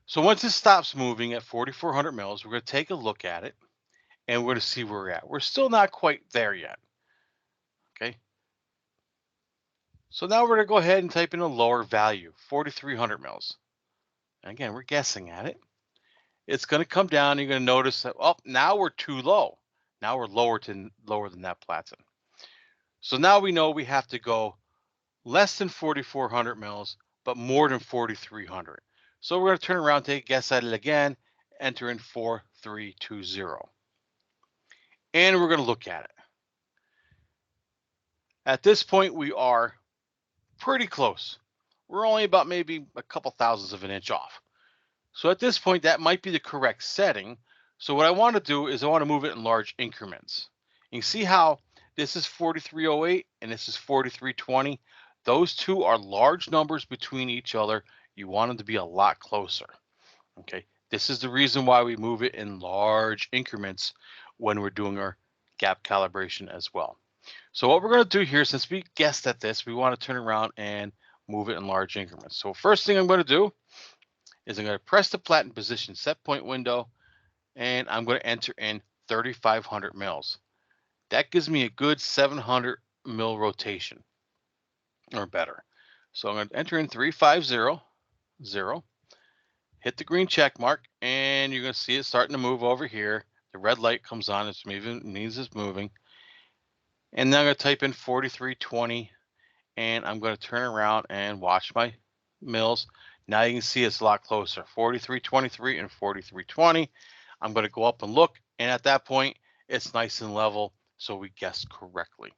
So once it stops moving at 4,400 mils, we're going to take a look at it and we're going to see where we're at. We're still not quite there yet. Okay. So now we're going to go ahead and type in a lower value, 4,300 mils. And again, we're guessing at it. It's going to come down. You're going to notice that, oh, now we're too low. Now we're lower than that platen. So now we know we have to go less than 4,400 mils, but more than 4,300. So we're going to turn around, take a guess at it again, enter in 4,320. And we're going to look at it. At this point, we are pretty close. We're only about maybe a couple thousandths of an inch off. So at this point, that might be the correct setting. So what I want to do is I want to move it in large increments. You can see how this is 4308 and this is 4320. Those two are large numbers between each other. You want them to be a lot closer. Okay, this is the reason why we move it in large increments when we're doing our gap calibration as well. So what we're going to do here, since we guessed at this, we want to turn around and move it in large increments. So first thing I'm going to do is I'm going to press the platen position set point window, and I'm going to enter in 3,500 mils. That gives me a good 700 mil rotation or better. So I'm going to enter in 3,500, hit the green check mark, and you're going to see it starting to move over here. The red light comes on, it means it's moving. And then I'm going to type in 4320, and I'm going to turn around and watch my mills. Now you can see it's a lot closer, 4323 and 4320. I'm going to go up and look, and at that point, it's nice and level, so we guessed correctly.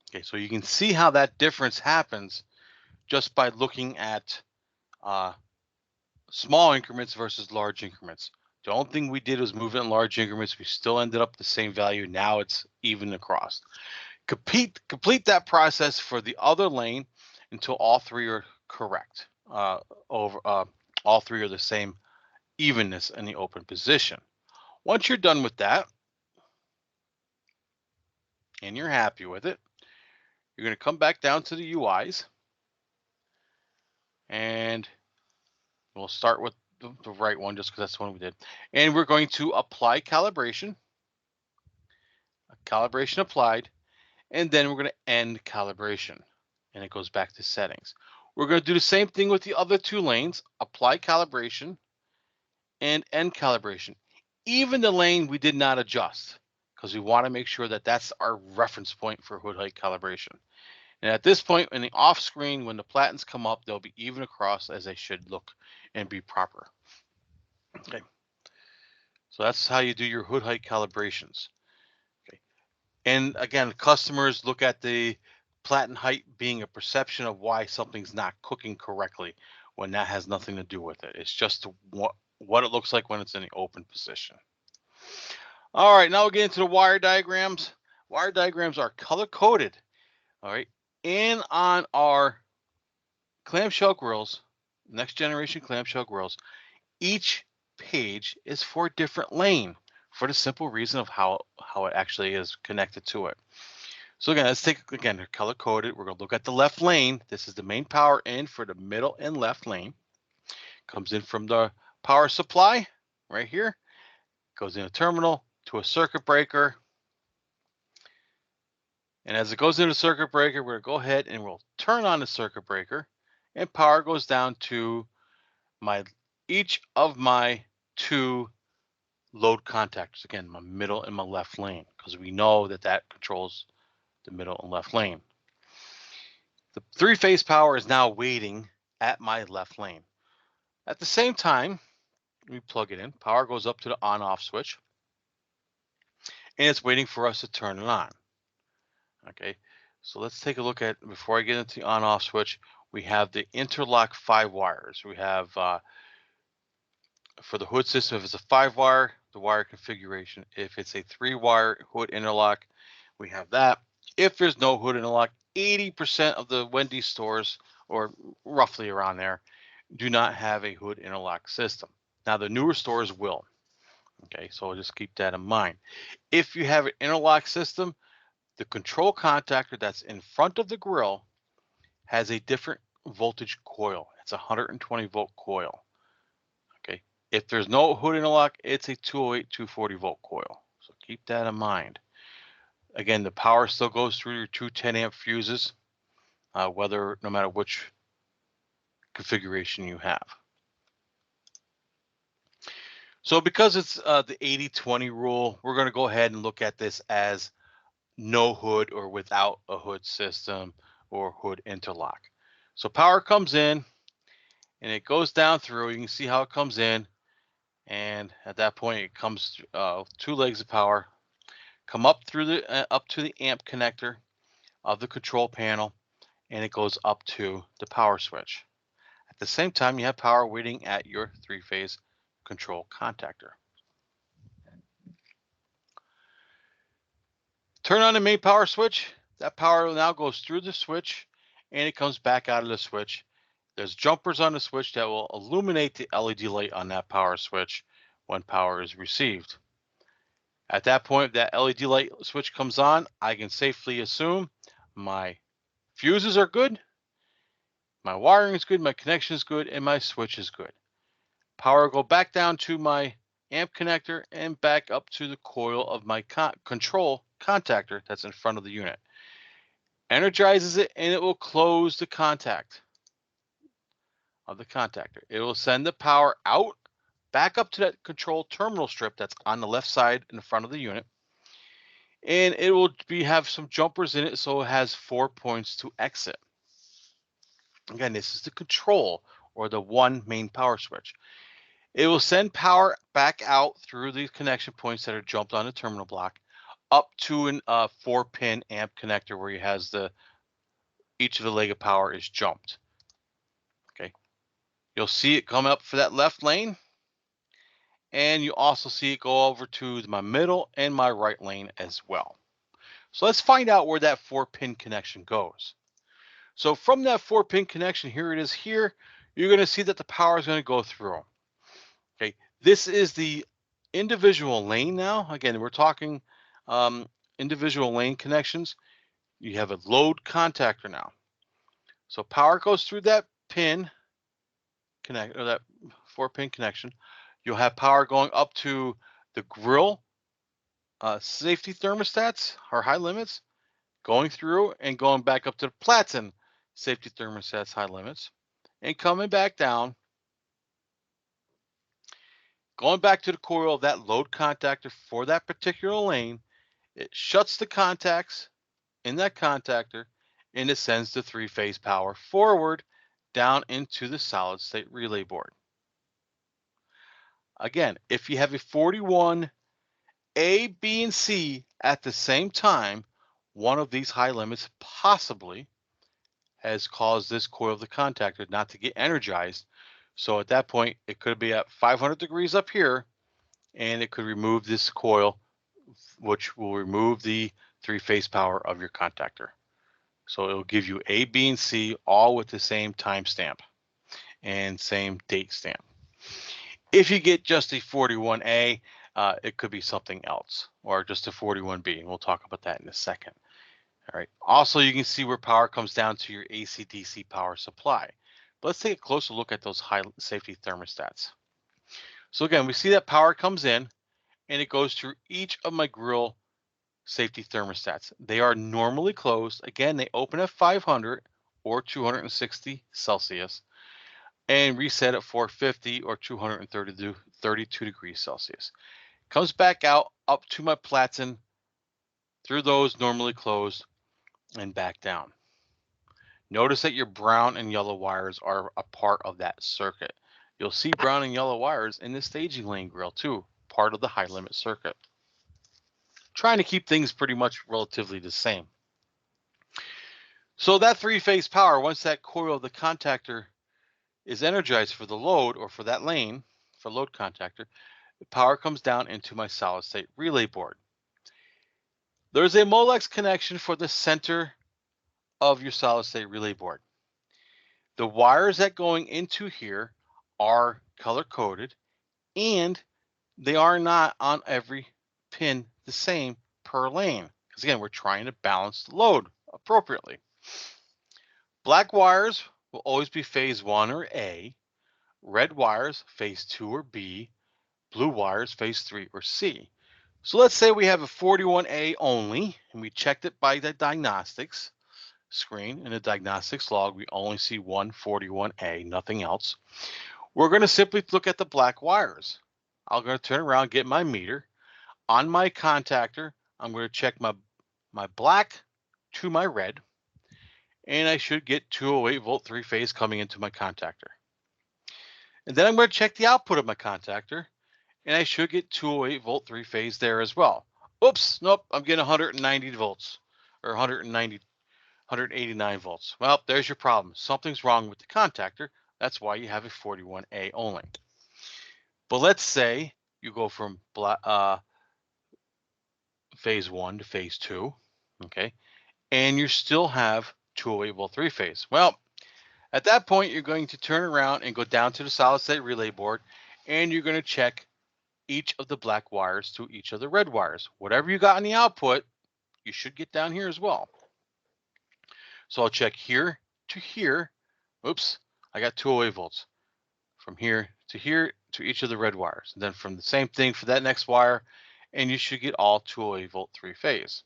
Okay, so you can see how that difference happens just by looking at small increments versus large increments. The only thing we did was move it in large increments. We still ended up the same value. Now it's even across. Complete that process for the other lane until all three are correct. All three are the same evenness in the open position. Once you're done with that and you're happy with it, you're going to come back down to the UIs, and we'll start with the right one just because that's the one we did. And we're going to apply calibration, applied, and then we're going to end calibration, and it goes back to settings. We're going to do the same thing with the other two lanes, apply calibration and end calibration. Even the lane we did not adjust because we want to make sure that that's our reference point for hood height calibration. And at this point in the off screen, when the platens come up, they'll be even across as they should look and be proper. Okay. So that's how you do your hood height calibrations. Okay. And again, customers look at the platen height being a perception of why something's not cooking correctly when that has nothing to do with it. It's just what it looks like when it's in the open position. All right, now we'll get into the wire diagrams. Wire diagrams are color coded. All right, and on our clamshell grills, next generation clamshell grills, each page is for a different lane for the simple reason of how it actually is connected to it. So again, let's take, again, they're color coded. We're going to look at the left lane. This is the main power in for the middle and left lane. Comes in from the power supply right here. Goes in a terminal to a circuit breaker. And as it goes into the circuit breaker, we're going to go ahead and we'll turn on the circuit breaker, and power goes down to each of my two load contactors. Again, my middle and my left lane, because we know that controls the middle and left lane. The three-phase power is now waiting at my left lane. At the same time, we plug it in. Power goes up to the on-off switch. and it's waiting for us to turn it on. Okay, so let's take a look at, before I get into the on-off switch, we have the interlock 5 wires. We have, for the hood system, if it's a 5 wire, the wire configuration. If it's a 3 wire hood interlock, we have that. If there's no hood interlock, 80% of the Wendy stores, or roughly around there, do not have a hood interlock system. Now the newer stores will. Okay, so just keep that in mind. If you have an interlock system, the control contactor that's in front of the grill has a different voltage coil. It's a 120 volt coil. Okay. If there's no hood interlock, it's a 208, 240 volt coil. So keep that in mind. Again, the power still goes through your two 10 amp fuses, no matter which configuration you have. So because it's the 80-20 rule, we're going to go ahead and look at this as no hood or without a hood system or hood interlock. So power comes in and it goes down through. You can see how it comes in, and at that point it comes 2 legs of power come up through the up to the amp connector of the control panel, and it goes up to the power switch. At the same time, you have power waiting at your 3-phase control contactor. Turn on the main power switch. That power now goes through the switch and it comes back out of the switch. There's jumpers on the switch that will illuminate the LED light on that power switch when power is received. At that point, that LED light switch comes on. I can safely assume my fuses are good, my wiring is good, my connection is good, and my switch is good. Power will go back down to my amp connector and back up to the coil of my control contactor that's in front of the unit. Energizes it and it will close the contact of the contactor. It will send the power out back up to that control terminal strip that's on the left side in the front of the unit. And it will have some jumpers in it, so it has 4 points to exit. Again, this is the control, or the one main power switch. It will send power back out through these connection points that are jumped on the terminal block up to an 4-pin amp connector where it has each of the leg of power is jumped. Okay, you'll see it come up for that left lane, and you also see it go over to my middle and my right lane as well. So let's find out where that 4-pin connection goes. So from that 4-pin connection, here it is here, you're going to see that the power is going to go through. Okay, this is the individual lane now. Again, we're talking individual lane connections. You have a load contactor now. So power goes through that pin connect, or that 4-pin connection. You'll have power going up to the grill safety thermostats or high limits, going through and going back up to the platen safety thermostats high limits, and coming back down, going back to the coil of that load contactor for that particular lane. It shuts the contacts in that contactor and it sends the 3-phase power forward down into the solid state relay board. Again, if you have a 41 A, B, and C at the same time, one of these high limits possibly has caused this coil of the contactor not to get energized. So at that point, it could be at 500 degrees up here, and it could remove this coil, which will remove the 3-phase power of your contactor. So it'll give you A, B, and C all with the same timestamp and same date stamp. If you get just a 41A, it could be something else, or just a 41B, and we'll talk about that in a second. All right. Also, you can see where power comes down to your AC/DC power supply. But let's take a closer look at those high safety thermostats. So again, we see that power comes in and it goes through each of my grill safety thermostats. They are normally closed. Again, they open at 500 or 260 Celsius and reset at 450 or 232 degrees Celsius. Comes back out up to my platen through those normally closed and back down. Notice that your brown and yellow wires are a part of that circuit. You'll see brown and yellow wires in the staging lane grill too, part of the high limit circuit. trying to keep things pretty much relatively the same. So that three-phase power, once that coil of the contactor is energized for the load or for that lane, for load contactor, the power comes down into my solid state relay board. There's a Molex connection for the center of your solid state relay board. The wires that going into here are color coded, and they are not on every pin the same per lane. Because again, we're trying to balance the load appropriately. Black wires will always be phase 1 or A, red wires phase 2 or B, blue wires phase 3 or C. So let's say we have a 41A only, and we checked it by the diagnostics screen. In the diagnostics log, we only see one 41A, nothing else. We're going to simply look at the black wires. I'm going to turn around, get my meter. On my contactor, I'm going to check my black to my red, and I should get 208 volt three phase coming into my contactor. And then I'm going to check the output of my contactor, and I should get 208 volt three phase there as well. Oops, nope, I'm getting 190 volts or 189 volts. Well, there's your problem. Something's wrong with the contactor. That's why you have a 41A only. But let's say you go from phase 1 to phase 2, okay, and you still have 208 volt three phase. Well, at that point, you're going to turn around and go down to the solid state relay board, and you're going to check each of the black wires to each of the red wires. Whatever you got in the output, you should get down here as well. So I'll check here to here. Oops, I got 208 volts. From here to each of the red wires. And then from the same thing for that next wire, and you should get all 208 volt three phase.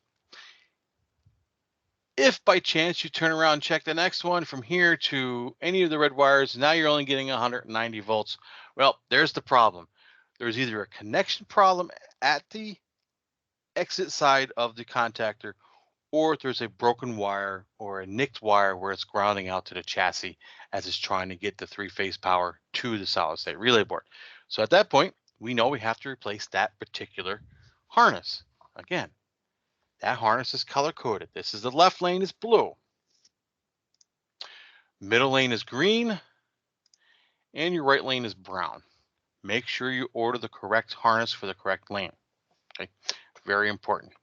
If by chance you turn around and check the next one from here to any of the red wires, now you're only getting 190 volts. Well, there's the problem. There's either a connection problem at the exit side of the contactor, or there's a broken wire or a nicked wire where it's grounding out to the chassis as it's trying to get the three-phase power to the solid state relay board. So at that point, we know we have to replace that particular harness. Again, that harness is color coded. This is the left lane is blue, middle lane is green, and your right lane is brown. Make sure you order the correct harness for the correct lane. Okay, very important.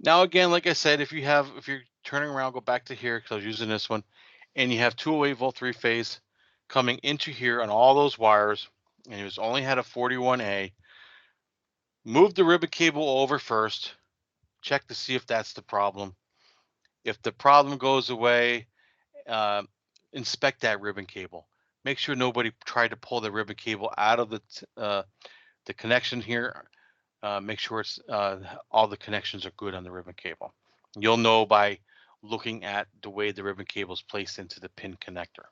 Now, again, like I said, if you're turning around, go back to here because I was using this one, and you have 208 volt three phase coming into here on all those wires, and it was only had a 41A. Move the ribbon cable over first. Check to see if that's the problem. If the problem goes away, inspect that ribbon cable. Make sure nobody tried to pull the ribbon cable out of the connection here. Make sure it's all the connections are good on the ribbon cable. You'll know by looking at the way the ribbon cable is placed into the pin connector.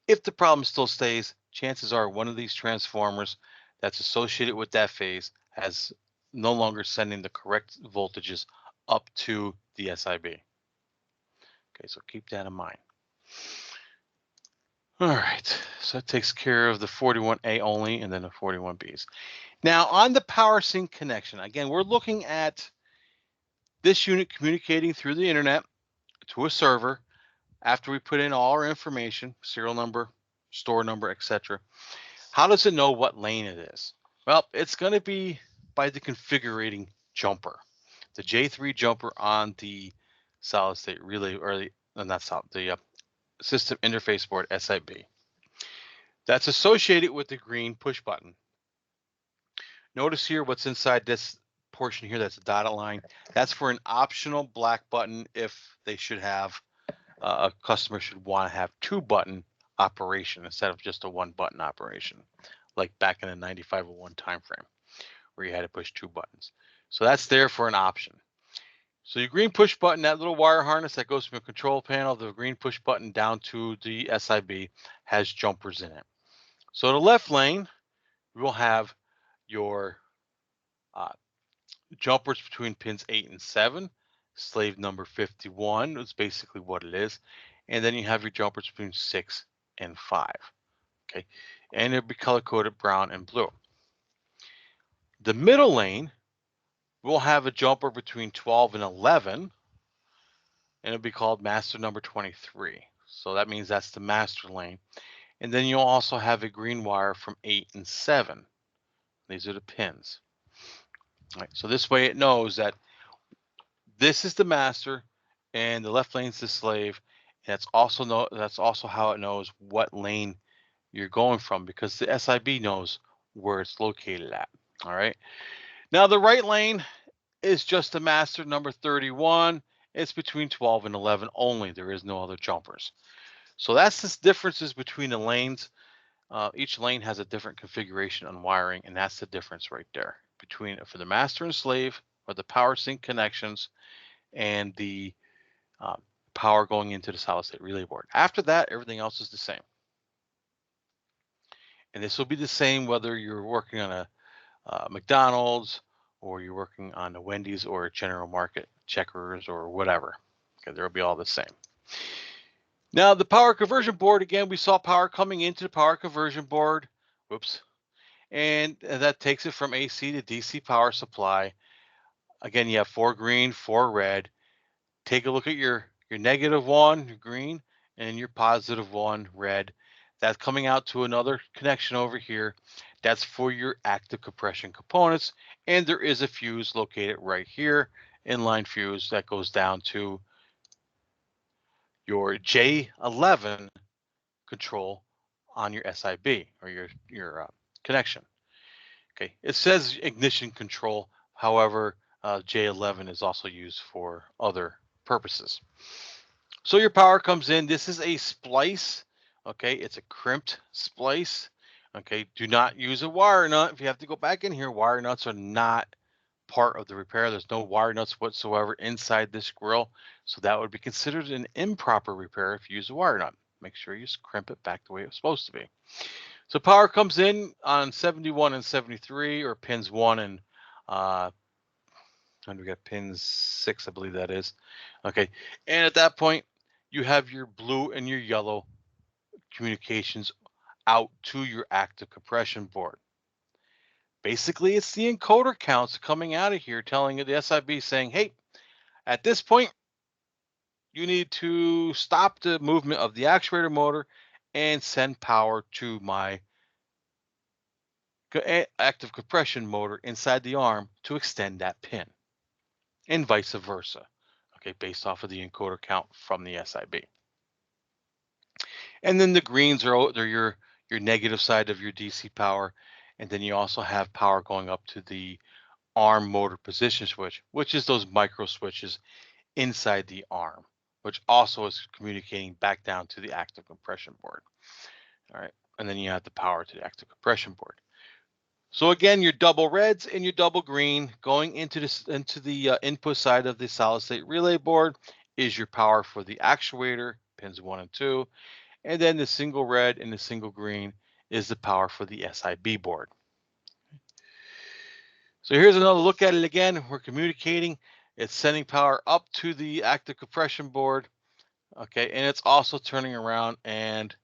If the problem still stays, chances are one of these transformers that's associated with that phase has no longer sending the correct voltages up to the SIB. Okay, so keep that in mind. All right, so that takes care of the 41A only and then the 41Bs. Now on the power sync connection, again, we're looking at this unit communicating through the internet to a server after we put in all our information, serial number, store number, etc. How does it know what lane it is? Well, it's going to be by the configuring jumper, the J3 jumper on the solid state relay, or the system interface board SIB. That's associated with the green push button. Notice here what's inside this portion here, that's a dotted line. That's for an optional black button if they should have, a customer should want to have two button operation instead of just a one button operation, like back in the 9501 timeframe where you had to push two buttons. So that's there for an option. So your green push button, that little wire harness that goes from your control panel, the green push button down to the SIB has jumpers in it. So the left lane will have your jumpers between pins 8 and 7. Slave number 51 is basically what it is. And then you have your jumpers between 6 and 5. Okay, and it'll be color coded brown and blue. The middle lane we'll have a jumper between 12 and 11, and it'll be called master number 23. So that means that's the master lane. And then you'll also have a green wire from 8 and 7. These are the pins. All right, so this way it knows that this is the master and the left lane is the slave. And that's also how it knows what lane you're going from, because the SIB knows where it's located at. All right. Now the right lane is just the master number 31. It's between 12 and 11 only. There is no other jumpers. So that's the differences between the lanes. Each lane has a different configuration on wiring, and that's the difference right there between for the master and slave, or the power sync connections, and the uh, power going into the solid state relay board. After that, everything else is the same. And this will be the same whether you're working on a McDonald's, or you're working on a Wendy's or a General Market, Checkers, or whatever. Okay, they'll be all the same. Now the power conversion board, again, we saw power coming into the power conversion board. Whoops. And that takes it from AC to DC power supply. Again, you have 4 green, 4 red. Take a look at your -1 your green and your +1 red. That's coming out to another connection over here. That's for your active compression components. And there is a fuse located right here, inline fuse that goes down to your J11 control on your SIB, or your connection. Okay, it says ignition control. However, J11 is also used for other purposes. So your power comes in. This is a splice. Okay, it's a crimped splice. Okay, do not use a wire nut. If you have to go back in here, wire nuts are not part of the repair. There's no wire nuts whatsoever inside this grill. So that would be considered an improper repair if you use a wire nut. Make sure you crimp it back the way it's supposed to be. So power comes in on 71 and 73, or pins 1 and we got pins 6, I believe that is. Okay, and at that point, you have your blue and your yellow communications out to your active compression board. Basically, it's the encoder counts coming out of here telling the SIB saying, hey, at this point, you need to stop the movement of the actuator motor and send power to my active compression motor inside the arm to extend that pin, and vice versa. Okay, based off of the encoder count from the SIB. And then the greens they're your negative side of your DC power, and then you also have power going up to the arm motor position switch, which is those micro switches inside the arm, which also is communicating back down to the active compression board. All right, and then you have the power to the active compression board. So again, your double reds and your double green going into the input side of the solid state relay board is your power for the actuator, pins 1 and 2, and then the single red and the single green is the power for the SIB board. So here's another look at it again. We're communicating. It's sending power up to the active compression board. Okay, and it's also turning around and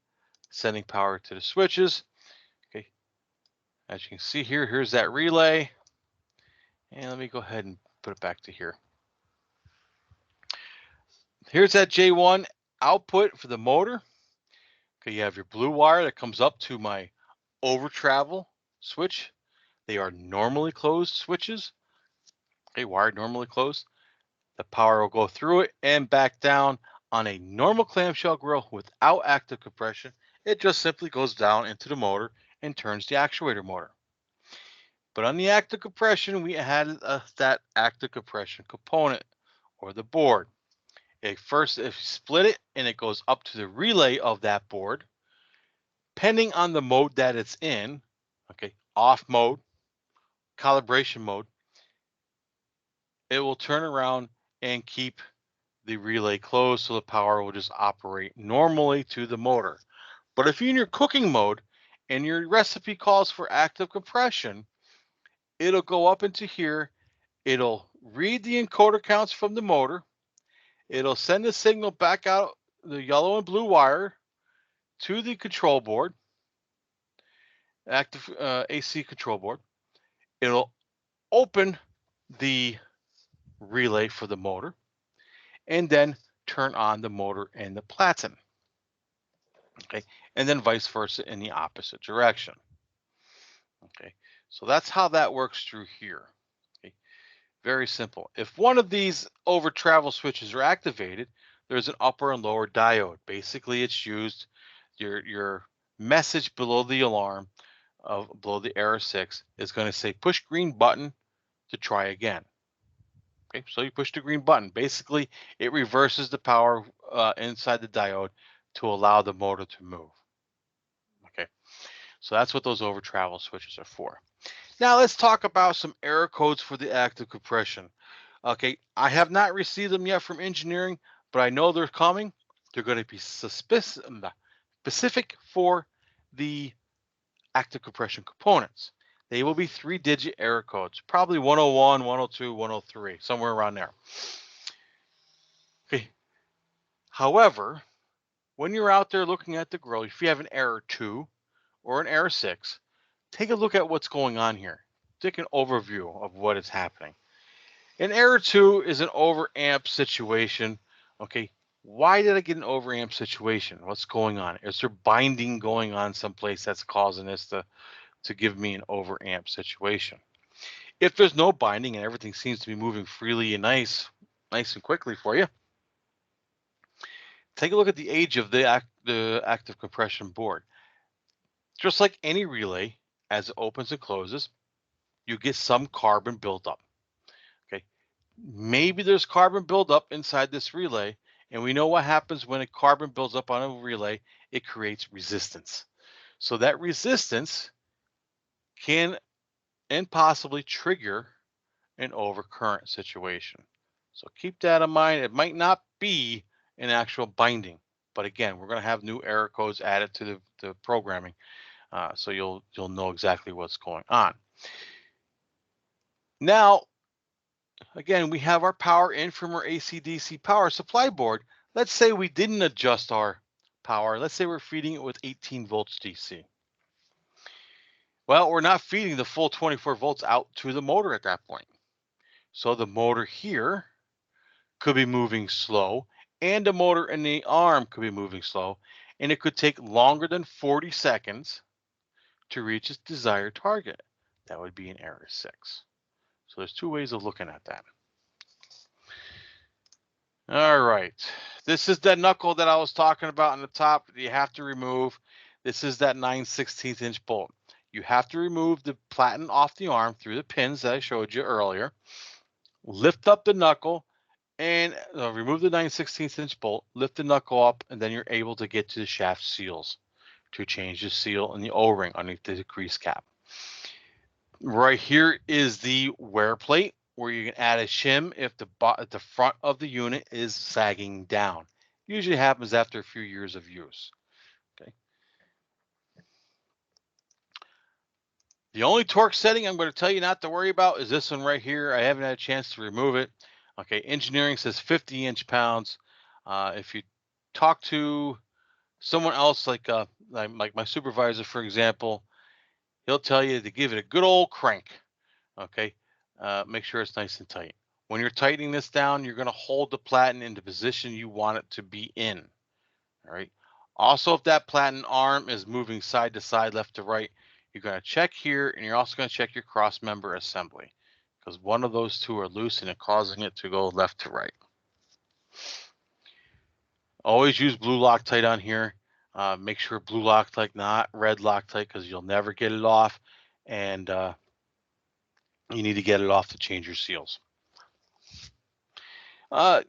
sending power to the switches. Okay, as you can see here, here's that relay. And let me go ahead and put it back to here. Here's that J1 output for the motor. Okay, you have your blue wire that comes up to my over travel switch. They are normally closed switches. Okay, wired normally closed. The power will go through it and back down. On a normal clamshell grill without active compression, it just simply goes down into the motor and turns the actuator motor. But on the active compression, we added that active compression component, or the board. First, if you split it and it goes up to the relay of that board, depending on the mode that it's in, okay, off mode, calibration mode, it will turn around and keep the relay closed so the power will just operate normally to the motor. But if you're in your cooking mode and your recipe calls for active compression, it'll go up into here. It'll read the encoder counts from the motor. It'll send the signal back out the yellow and blue wire to the control board, active AC control board. It'll open the relay for the motor, and then turn on the motor and the platen. Okay, and then vice versa in the opposite direction. Okay, so that's how that works through here. Okay, very simple. If one of these over travel switches are activated, there's an upper and lower diode. Basically, it's used your message below the alarm of below the error 6 is going to say push green button to try again. Okay, so you push the green button. Basically, it reverses the power inside the diode to allow the motor to move. Okay, so that's what those over travel switches are for. Now let's talk about some error codes for the active compression. Okay, I have not received them yet from engineering, but I know they're coming. They're going to be specific for the active compression components. They will be 3-digit error codes, probably 101, 102, 103, somewhere around there. Okay. However, when you're out there looking at the grill, if you have an error 2 or an error 6, take a look at what's going on here. Take an overview of what is happening. An error 2 is an overamp situation. Okay, why did I get an overamp situation? What's going on? Is there binding going on someplace that's causing this to give me an overamp situation? If there's no binding and everything seems to be moving freely and nice and quickly for you, take a look at the age of the active compression board. Just like any relay, as it opens and closes, you get some carbon buildup. Okay, maybe there's carbon buildup inside this relay, and we know what happens when a carbon builds up on a relay. It creates resistance. So that resistance can and possibly trigger an overcurrent situation. So keep that in mind. It might not be an actual binding, but again, we're going to have new error codes added to the programming, so you'll know exactly what's going on. Now, again, we have our power in from our AC/DC power supply board. Let's say we didn't adjust our power. Let's say we're feeding it with 18 volts DC. Well, we're not feeding the full 24 volts out to the motor at that point. So the motor here could be moving slow, and the motor in the arm could be moving slow, and it could take longer than 40 seconds to reach its desired target. That would be an error 6. So there's two ways of looking at that. All right. This is that knuckle that I was talking about on the top that you have to remove. This is that 9/16 inch bolt. You have to remove the platen off the arm through the pins that I showed you earlier. Lift up the knuckle and remove the 9/16 inch bolt, lift the knuckle up, and then you're able to get to the shaft seals to change the seal and the O-ring underneath the grease cap. Right here is the wear plate where you can add a shim if the front of the unit is sagging down. Usually happens after a few years of use. Okay. The only torque setting I'm going to tell you not to worry about is this one right here. I haven't had a chance to remove it. Okay, engineering says 50 inch-pounds. If you talk to someone else, like my supervisor, for example, he'll tell you to give it a good old crank. Okay, make sure it's nice and tight. When you're tightening this down, you're going to hold the platen in the position you want it to be in. All right. Also, if that platen arm is moving side to side, left to right, you're going to check here, and you're also going to check your cross member assembly because one of those two are loose and it's causing it to go left to right. Always use blue Loctite on here. Make sure blue Loctite, not red Loctite, because you'll never get it off, and you need to get it off to change your seals.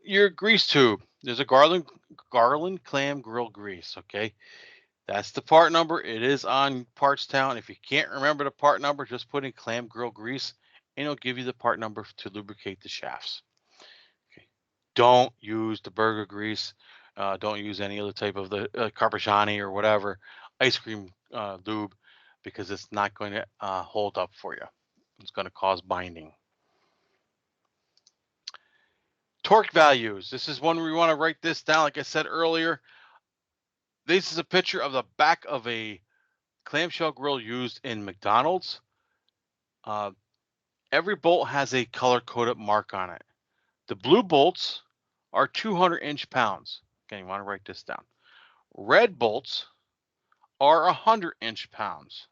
Your grease tube. There's a Garland clam grill grease. Okay, that's the part number. It is on Parts Town. If you can't remember the part number, just put in clam grill grease, and it'll give you the part number to lubricate the shafts. Okay. Don't use the burger grease. Don't use any other type of the Carpigiani or whatever ice cream lube because it's not going to hold up for you. It's going to cause binding. Torque values. This is one where we want to write this down. Like I said earlier, this is a picture of the back of a clamshell grill used in McDonald's. every bolt has a color-coded mark on it. The blue bolts are 200 inch-pounds. Okay, you want to write this down. Red bolts are 100 inch-pounds.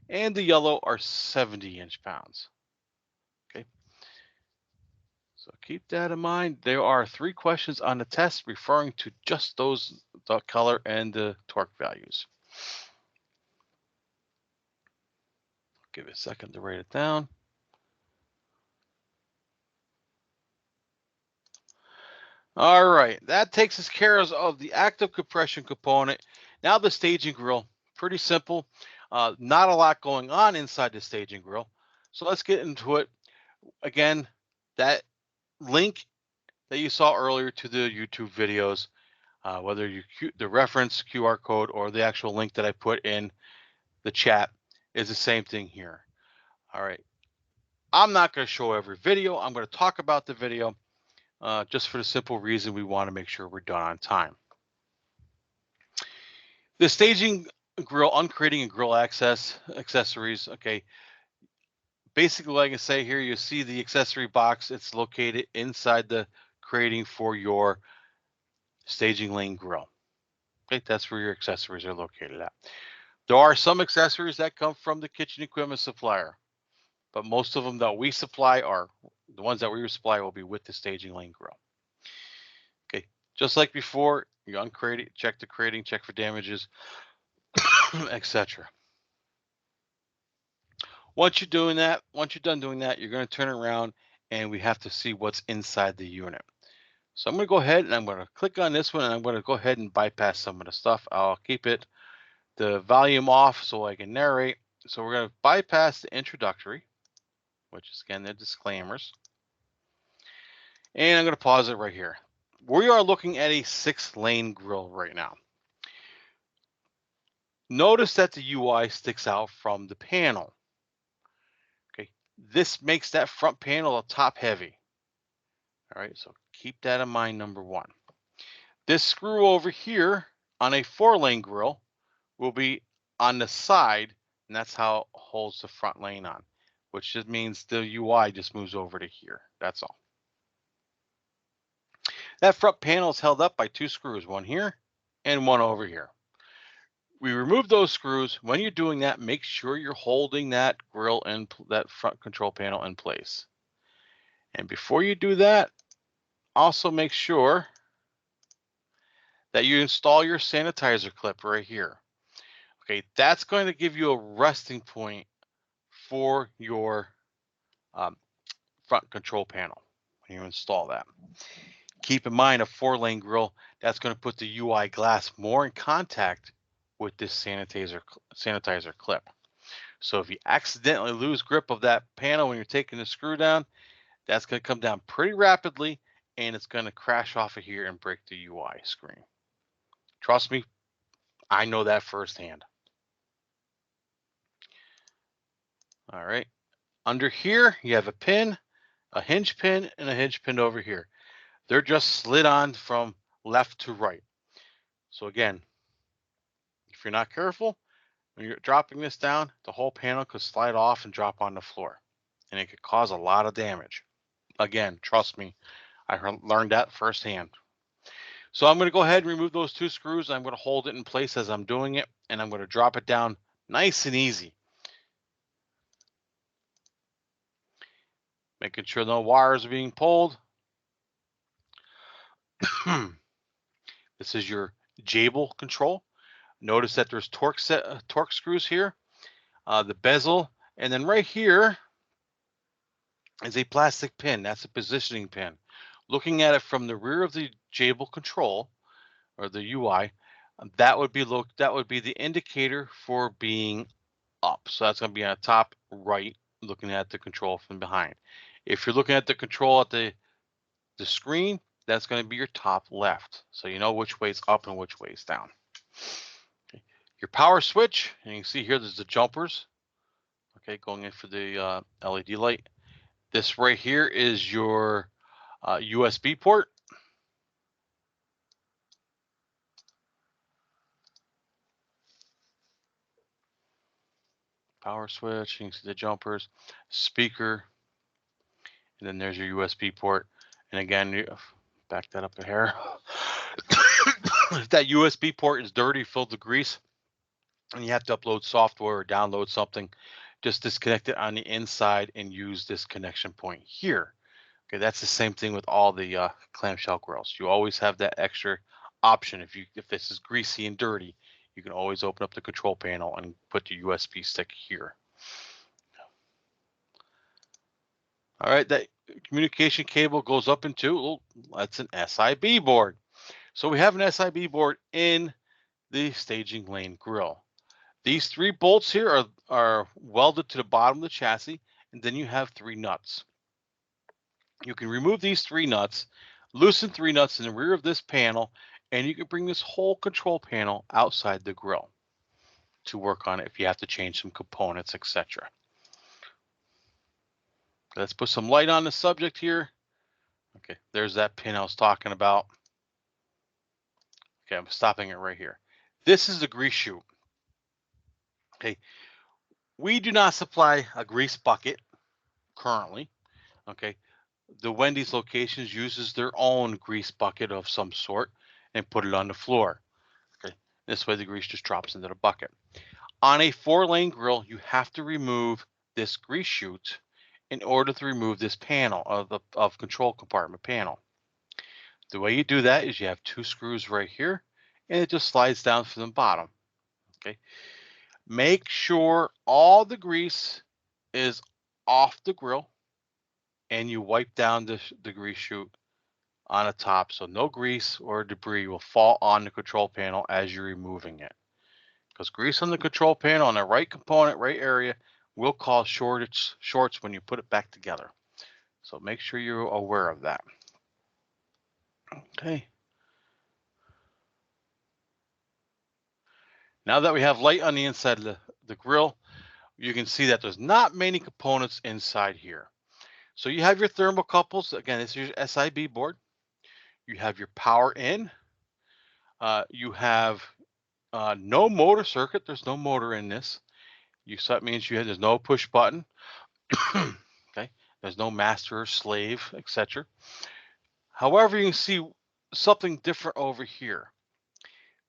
And the yellow are 70 inch-pounds. Okay, so keep that in mind. There are 3 questions on the test referring to just those, the color and the torque values. Give it a second to write it down. All right, that takes us care of the active compression component. Now the staging grill, pretty simple. Not a lot going on inside the staging grill. So let's get into it. Again, that link that you saw earlier to the YouTube videos, whether you the reference QR code or the actual link that I put in the chat, is the same thing here. All right, I'm not going to show every video. I'm going to talk about the video just for the simple reason we want to make sure we're done on time. The staging grill, uncrating and grill access accessories. Okay, basically, like I say here, you see the accessory box. It's located inside the crating for your staging lane grill. Okay, that's where your accessories are located at. There are some accessories that come from the kitchen equipment supplier, but most of them that we supply are the ones that we supply will be with the staging lane grill. Okay, just like before, you uncrate it, check the crating, check for damages, etc. Once you're done doing that, you're going to turn around and we have to see what's inside the unit. So I'm going to go ahead and I'm going to click on this one and I'm going to go ahead and bypass some of the stuff. I'll keep the volume off so I can narrate. So we're going to bypass the introductory, which is again the disclaimers. And I'm going to pause it right here. We are looking at a 6-lane grill right now. Notice that the UI sticks out from the panel. Okay, this makes that front panel a top heavy. All right, so keep that in mind, number 1. This screw over here on a 4-lane grill will be on the side, and that's how it holds the front lane on, which just means the UI just moves over to here. That's all. That front panel is held up by 2 screws, one here and one over here. We remove those screws. When you're doing that, make sure you're holding that grill and that front control panel in place. And before you do that, also make sure that you install your sanitizer clip right here. Okay, that's going to give you a resting point for your front control panel when you install that. Keep in mind, a 4-lane grill, that's going to put the UI glass more in contact with this sanitizer clip. So if you accidentally lose grip of that panel when you're taking the screw down, that's going to come down pretty rapidly and it's going to crash off of here and break the UI screen. Trust me, I know that firsthand. All right. Under here, you have a pin, a hinge pin, and a hinge pin over here. They're just slid on from left to right. So again, if you're not careful, when you're dropping this down, the whole panel could slide off and drop on the floor. And it could cause a lot of damage. Again, trust me, I learned that firsthand. So I'm going to go ahead and remove those 2 screws. I'm going to hold it in place as I'm doing it, and I'm going to drop it down nice and easy. Making sure no wires are being pulled. This is your Jable control. Notice that there's torque screws here, the bezel, and then right here is a plastic pin. That's a positioning pin. Looking at it from the rear of the Jable control or the UI, that would be the indicator for being up. So that's going to be on the top right, looking at the control from behind. If you're looking at the control at the screen, that's going to be your top left. So you know which way is up and which way is down. Okay. Your power switch, and you can see here there's the jumpers. Okay, going in for the LED light. This right here is your USB port. power switch. You can see the jumpers, speaker, and then there's your USB port. And again, back that up a hair. If that USB port is dirty, filled with grease, and you have to upload software or download something, just disconnect it on the inside and use this connection point here. Okay, that's the same thing with all the clamshell grills. You always have that extra option. If this is greasy and dirty, you can always open up the control panel and put the USB stick here. All right, that communication cable goes up into, oh, that's an SIB board. So we have an SIB board in the staging lane grill. These 3 bolts here are welded to the bottom of the chassis, and then you have 3 nuts. You can remove these 3 nuts, loosen 3 nuts in the rear of this panel, and you can bring this whole control panel outside the grill to work on it if you have to change some components, etc. Let's put some light on the subject here. Okay, there's that pin I was talking about. Okay, I'm stopping it right here. This is the grease chute. Okay, we do not supply a grease bucket currently. Okay, the Wendy's locations uses their own grease bucket of some sort and put it on the floor. Okay, this way the grease just drops into the bucket. On a 4-lane grill, you have to remove this grease chute in order to remove this panel of control compartment panel. The way you do that is you have 2 screws right here, and it just slides down from the bottom. Okay, make sure all the grease is off the grill, and you wipe down the grease chute on the top so no grease or debris will fall on the control panel as you're removing it. Because grease on the control panel on the right component, right area, will cause shorts when you put it back together. So make sure you're aware of that. Okay. Now that we have light on the inside of the grill, you can see that there's not many components inside here. So you have your thermocouples. Again, this is your SIB board. You have your power in. You have no motor circuit. There's no motor in this. So that means there's no push button. Okay. There's no master or slave, etc. However, you can see something different over here.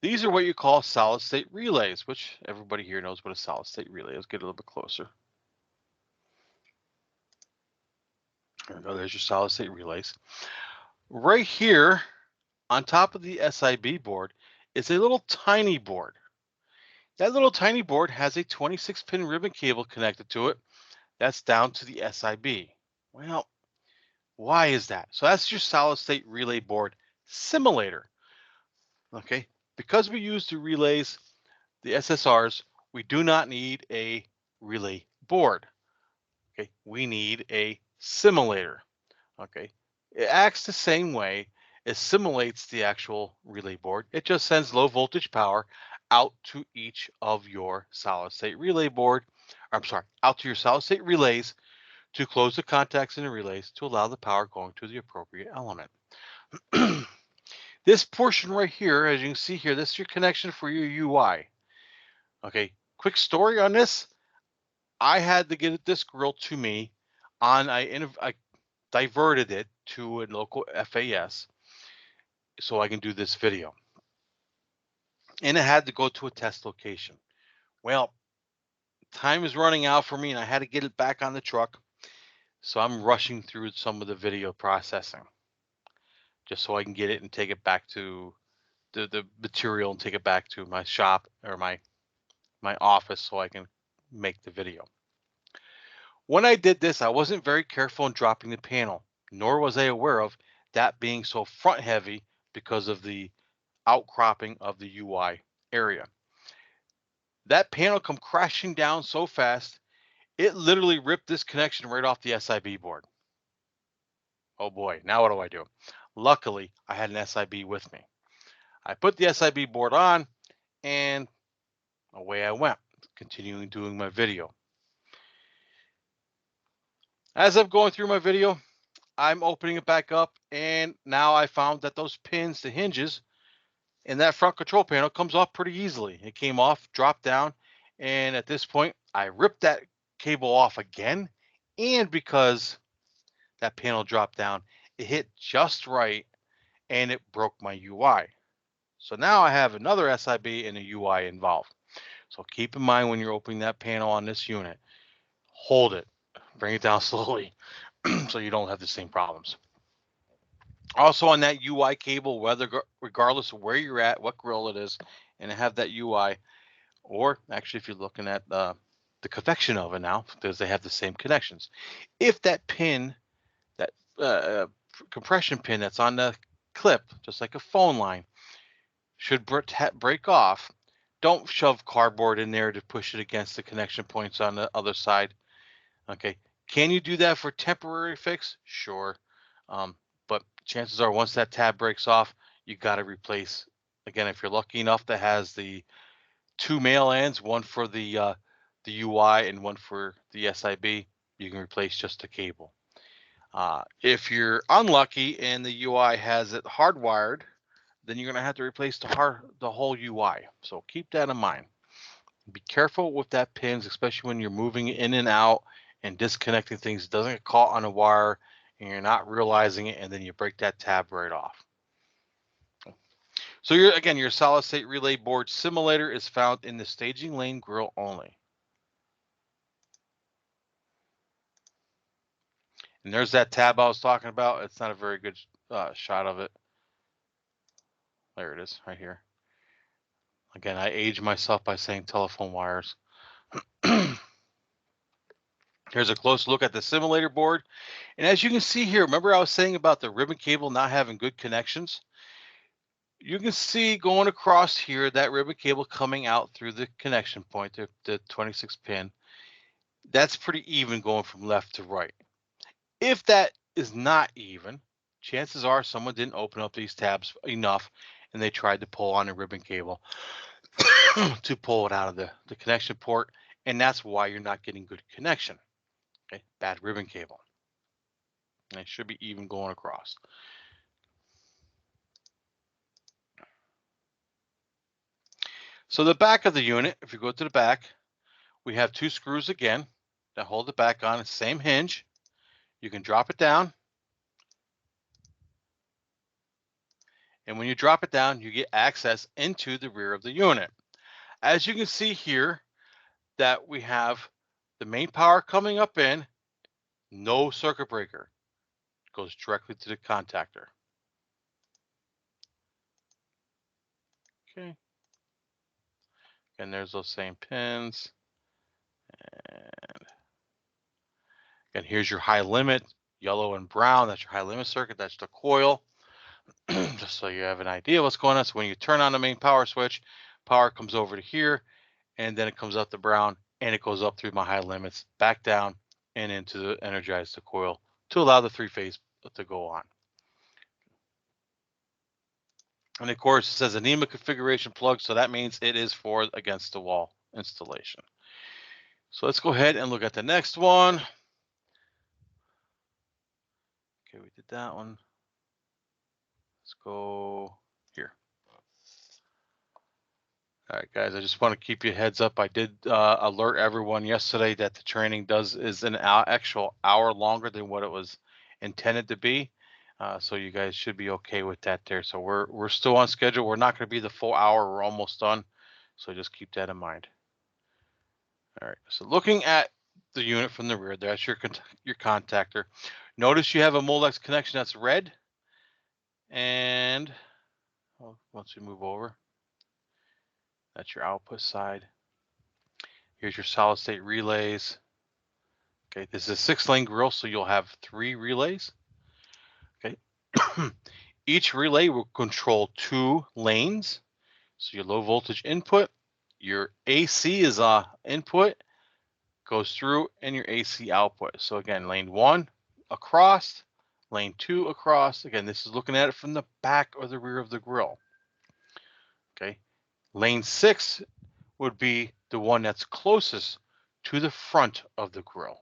These are what you call solid state relays, which everybody here knows what a solid state relay is. Get a little bit closer. There we go. There's your solid state relays. Right here on top of the SIB board is a little tiny board. That little tiny board has a 26-pin ribbon cable connected to it. That's down to the SIB. Well, why is that? So that's your solid state relay board simulator. Okay, because we use the relays, the SSRs, we do not need a relay board. Okay, we need a simulator. Okay, it acts the same way. It simulates the actual relay board. It just sends low voltage power out to each of your solid state relay board. Out to your solid state relays to close the contacts in the relays to allow the power going to the appropriate element. This portion right here, as you can see here, this is your connection for your UI. Okay, quick story on this. I had to get this grill to me I diverted it to a local FAS so I can do this video. And it had to go to a test location. Well, time is running out for me and I had to get it back on the truck. So I'm rushing through some of the video processing just so I can get it and take it back to the material and take it back to my shop or my office so I can make the video. When I did this, I wasn't very careful in dropping the panel, nor was I aware of that being so front heavy because of the outcropping of the UI area. That panel come crashing down so fast, it literally ripped this connection right off the SIB board. Oh boy, now what do I do? Luckily, I had an SIB with me. I put the SIB board on and away I went, continuing doing my video. As I'm going through my video, I'm opening it back up, and now I found that those pins, the hinges, and that front control panel comes off pretty easily. It came off, dropped down, and at this point, I ripped that cable off again, and because that panel dropped down, it hit just right and it broke my UI. So now I have another SIB and a UI involved. So keep in mind when you're opening that panel on this unit, hold it, bring it down slowly so you don't have the same problems. Also on that UI cable, whether regardless of where you're at, what grill it is, and have that UI, or actually if you're looking at the convection oven now, because they have the same connections. If that pin, that compression pin that's on the clip, just like a phone line, should break off, don't shove cardboard in there to push it against the connection points on the other side. Okay. Can you do that for temporary fix? Sure. But chances are once that tab breaks off, you got to replace. Again, if you're lucky enough that has the two male ends, one for the UI and one for the SIB, you can replace just the cable. If you're unlucky and the UI has it hardwired, then you're going to have to replace the whole UI. So keep that in mind. Be careful with that pins, especially when you're moving in and out and disconnecting things. It doesn't get caught on a wire and you're not realizing it, and then you break that tab right off. So your solid state relay board simulator is found in the staging lane grill only. And there's that tab I was talking about. It's not a very good shot of it. There it is, right here. Again, I age myself by saying telephone wires. Here's a close look at the simulator board. And as you can see here, remember I was saying about the ribbon cable not having good connections? You can see going across here, that ribbon cable coming out through the connection point, the 26 pin. That's pretty even going from left to right. If that is not even, chances are someone didn't open up these tabs enough and they tried to pull on a ribbon cable to pull it out of the connection port. And that's why you're not getting good connection. Okay, bad ribbon cable. And it should be even going across. So the back of the unit, if you go to the back, we have two screws again that hold it back on the same hinge. You can drop it down. And when you drop it down, you get access into the rear of the unit. As you can see here, that we have the main power coming up in, no circuit breaker. It goes directly to the contactor. Okay. And there's those same pins. And here's your high limit, yellow and brown. That's your high limit circuit. That's the coil. Just so you have an idea what's going on. So when you turn on the main power switch, power comes over to here, and then it comes up the brown, and it goes up through my high limits, back down, and into the energize the coil to allow the three-phase to go on. And of course, it says NEMA configuration plug, so that means it is for against the wall installation. So let's go ahead and look at the next one. Okay, we did that one. Let's go here. All right, guys, I just want to keep you heads up. I did alert everyone yesterday that the training is an actual hour longer than what it was intended to be. So you guys should be okay with that there. So we're still on schedule. We're not going to be the full hour. We're almost done. So just keep that in mind. All right. So looking at the unit from the rear, that's your contactor. Notice you have a Molex connection that's red. And once we move over, that's your output side. Here's your solid state relays. Okay, this is a 6-lane grill, so you'll have 3 relays. Okay. Each relay will control 2 lanes. So your low voltage input, your AC is input, goes through, and your AC output. So again, lane 1 across, lane 2 across. Again, this is looking at it from the back or the rear of the grill. Okay. Lane 6 would be the one that's closest to the front of the grill.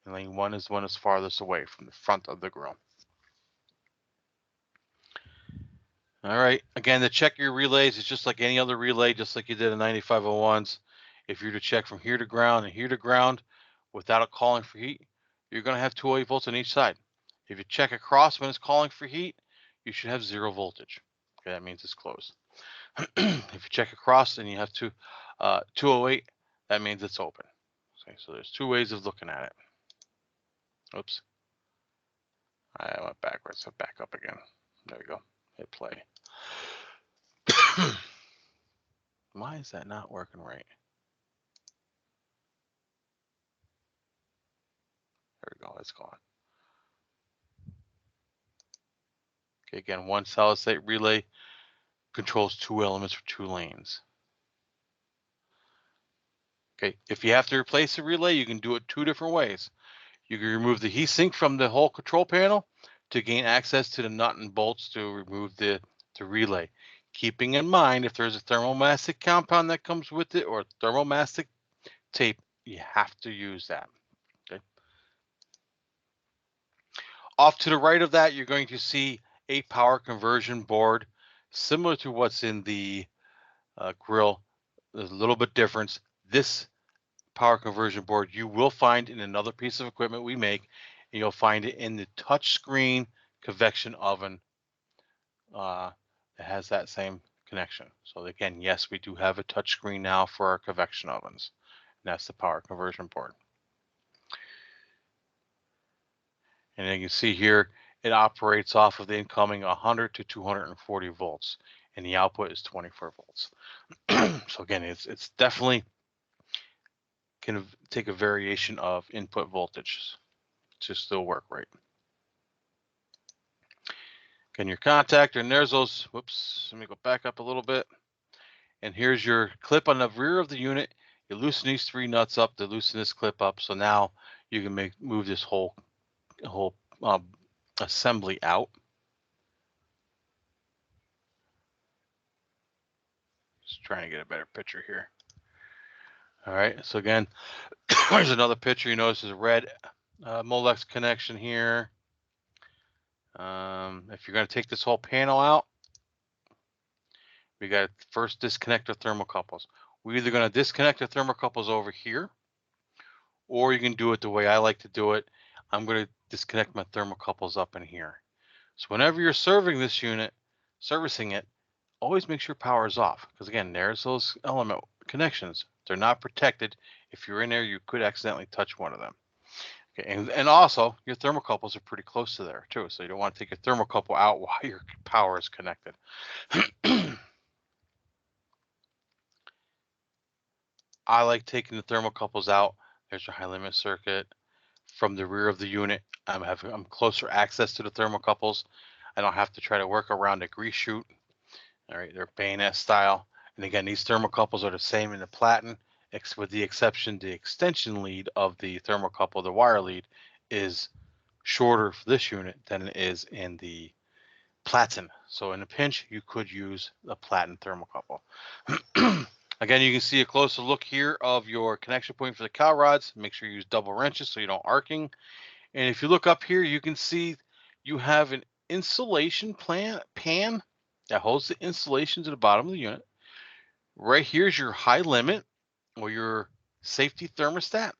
And lane 1 is the one that's farthest away from the front of the grill. All right. Again, to check your relays, it's just like any other relay, just like you did in 9501s. If you're to check from here to ground and here to ground without it calling for heat, you're going to have 208 volts on each side. If you check across when it's calling for heat, you should have 0 voltage. Okay, that means it's closed. If you check across and you have 208, that means it's open. Okay, so there's two ways of looking at it. Oops. I went backwards, so back up again. There we go. Hit play. Why is that not working right? There we go. It's gone. Okay, again, one solid state relay controls 2 elements for 2 lanes. Okay, if you have to replace a relay, you can do it 2 different ways. You can remove the heatsink from the whole control panel to gain access to the nut and bolts to remove the relay. Keeping in mind, if there's a thermomastic compound that comes with it or thermomastic tape, you have to use that. Okay. Off to the right of that, you're going to see a power conversion board, similar to what's in the grill. There's a little bit difference. This power conversion board you will find in another piece of equipment we make, and you'll find it in the touchscreen convection oven that has that same connection. So again, yes, we do have a touchscreen now for our convection ovens, and that's the power conversion board. And you can see here, it operates off of the incoming 100 to 240 volts, and the output is 24 volts. So again, it's definitely can take a variation of input voltages to still work right. Again, your contactor, and there's those, whoops, let me go back up a little bit. And here's your clip on the rear of the unit. You loosen these 3 nuts up to loosen this clip up. So now you can move this whole assembly out. Just trying to get a better picture here. All right, so again, there's another picture. You notice there's a red Molex connection here. If you're going to take this whole panel out, we got to first disconnect the thermocouples. We're either going to disconnect the thermocouples over here, or you can do it the way I like to do it. I'm going to disconnect my thermocouples up in here. So whenever you're servicing it, always make sure power is off. Because again, there's those element connections. They're not protected. If you're in there, you could accidentally touch one of them. Okay, and also your thermocouples are pretty close to there too. So you don't want to take your thermocouple out while your power is connected. I like taking the thermocouples out. There's your high limit circuit. From the rear of the unit, I'm closer access to the thermocouples. I don't have to try to work around a grease chute. All right, they're bayonet style. And again, these thermocouples are the same in the platen, with the exception the extension lead of the thermocouple, the wire lead, is shorter for this unit than it is in the platen. So in a pinch, you could use a platen thermocouple. Again, you can see a closer look here of your connection point for the cow rods. Make sure you use double wrenches so you don't arcing. And if you look up here, you can see you have an insulation pan that holds the insulation to the bottom of the unit. Right here's your high limit or your safety thermostat.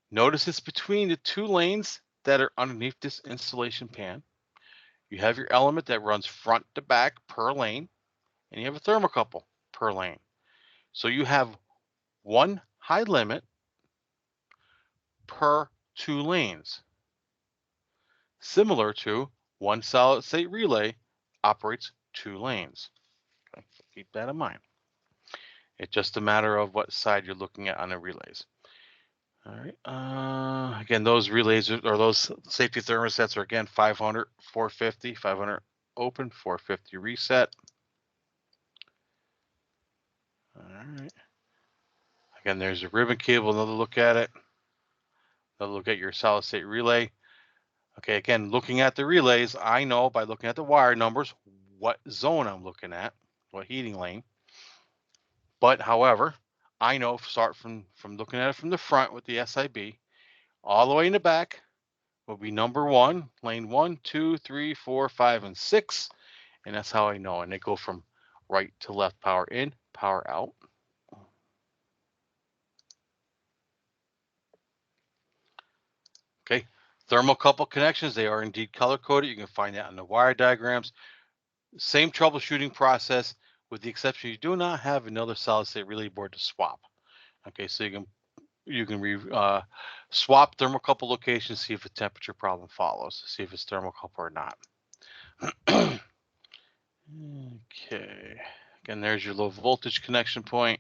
Notice it's between the 2 lanes that are underneath this insulation pan. You have your element that runs front to back per lane, and you have a thermocouple per lane. So you have one high limit per 2 lanes, similar to one solid state relay operates 2 lanes. Okay, so keep that in mind. It's just a matter of what side you're looking at on the relays. All right. Again, those relays or those safety thermostats are again 500, 450, 500 open, 450 reset. All right. Again, there's a ribbon cable. Another look at it. Another look at your solid state relay. Okay, again, looking at the relays, I know by looking at the wire numbers what zone I'm looking at, what heating lane. But however, I know start from looking at it from the front with the SIB, all the way in the back will be number 1, lane 1, 2, 3, 4, 5, and 6. And that's how I know. And they go from right to left, power in, power out. Okay. Thermocouple connections, they are indeed color coded. You can find that on the wire diagrams. Same troubleshooting process, with the exception you do not have another solid state relay board to swap. Okay, so you can swap thermocouple locations, see if a temperature problem follows, see if it's thermocouple or not. Okay, again, there's your low voltage connection point.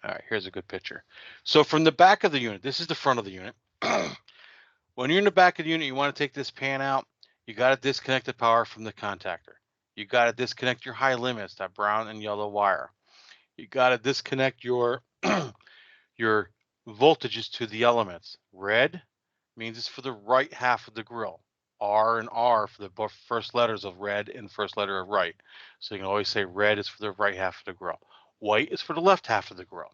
All right, here's a good picture. So from the back of the unit, this is the front of the unit. When you're in the back of the unit, you want to take this pan out. You got to disconnect the power from the contactor. You got to disconnect your high limits, that brown and yellow wire. You got to disconnect your your voltages to the elements. Red means it's for the right half of the grill. R and R for the first letters of red and first letter of right. So you can always say red is for the right half of the grill. White is for the left half of the grill.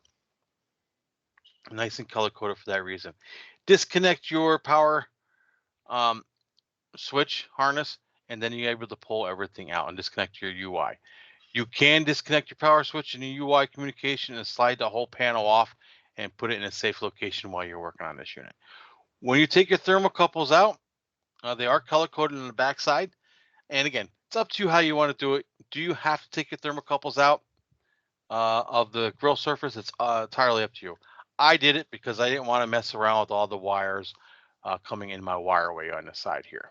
Nice and color coded for that reason. Disconnect your power um, switch harness, and then you're able to pull everything out and disconnect your UI. You can disconnect your power switch and the UI communication and slide the whole panel off and put it in a safe location while you're working on this unit. When you take your thermocouples out, they are color coded on the back side. And again, it's up to you how you want to do it. Do you have to take your thermocouples out of the grill surface? It's entirely up to you. I did it because I didn't want to mess around with all the wires coming in my wireway on the side here.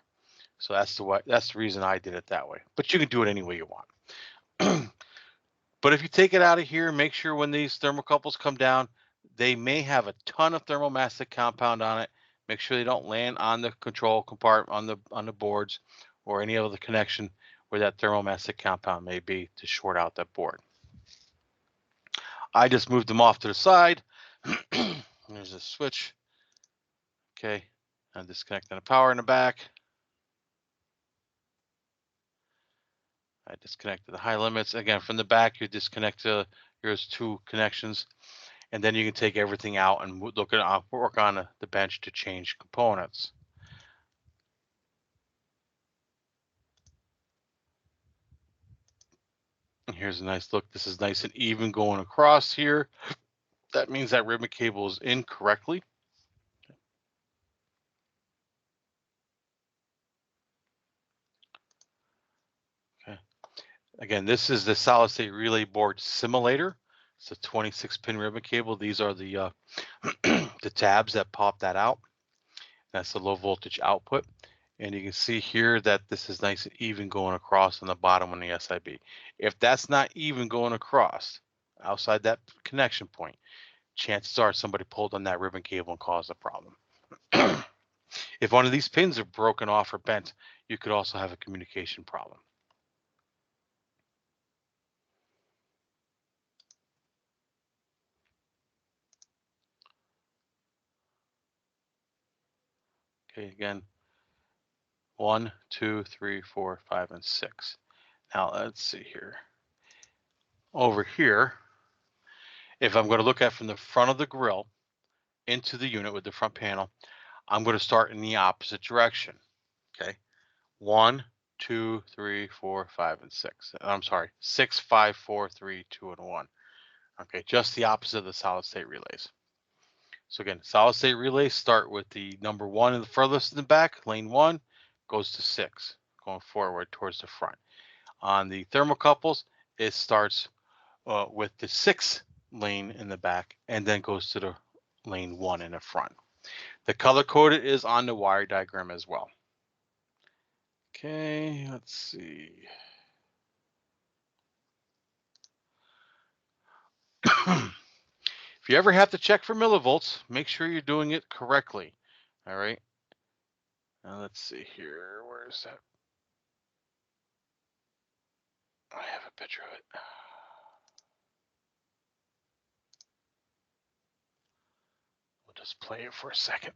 So that's the reason I did it that way. But you can do it any way you want. But if you take it out of here, make sure when these thermocouples come down, they may have a ton of thermomastic compound on it. Make sure they don't land on the control compartment on the boards or any other connection where that thermomastic compound may be to short out that board. I just moved them off to the side. There's a switch. Okay, I'm disconnecting the power in the back. I disconnected the high limits. Again, from the back, you disconnect here's two connections, and then you can take everything out and work on the bench to change components. And here's a nice look. This is nice and even going across here. That means that ribbon cable is in correctly. Okay. Again, this is the solid state relay board simulator. It's a 26-pin ribbon cable. These are the the tabs that pop that out. That's the low voltage output. And you can see here that this is nice and even going across on the bottom on the SIB. If that's not even going across outside that connection point, chances are somebody pulled on that ribbon cable and caused a problem. If one of these pins are broken off or bent, you could also have a communication problem. Okay, again, 1, 2, 3, 4, 5, and 6. Now let's see here. Over here, if I'm going to look at from the front of the grill into the unit with the front panel, I'm going to start in the opposite direction. Okay. 1, 2, 3, 4, 5, and 6. I'm sorry, 6, 5, 4, 3, 2, and 1. Okay, just the opposite of the solid state relays. So again, solid state relays start with the number 1 in the furthest in the back, lane 1, goes to 6, going forward towards the front. On the thermocouples, it starts with the 6 lane in the back and then goes to the lane 1 in the front. The color coded is on the wire diagram as well. Okay, let's see. If you ever have to check for millivolts, make sure you're doing it correctly. All right. Now let's see here. Where is that? I have a picture of it. We'll just play it for a second.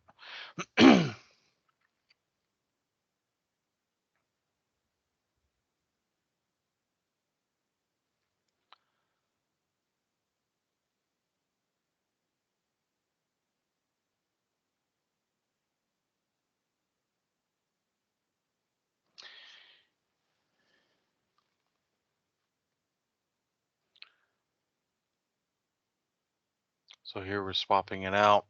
So here we're swapping it out.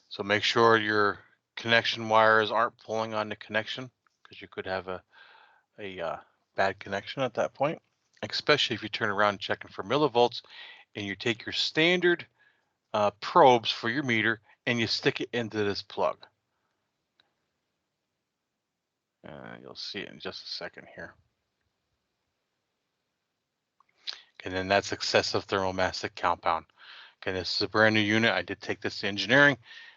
So make sure your connection wires aren't pulling on the connection, because you could have a bad connection at that point, especially if you turn around checking for millivolts and you take your standard probes for your meter and you stick it into this plug. You'll see it in just a second here. And then that's excessive thermomastic compound. Okay, this is a brand new unit. I did take this to engineering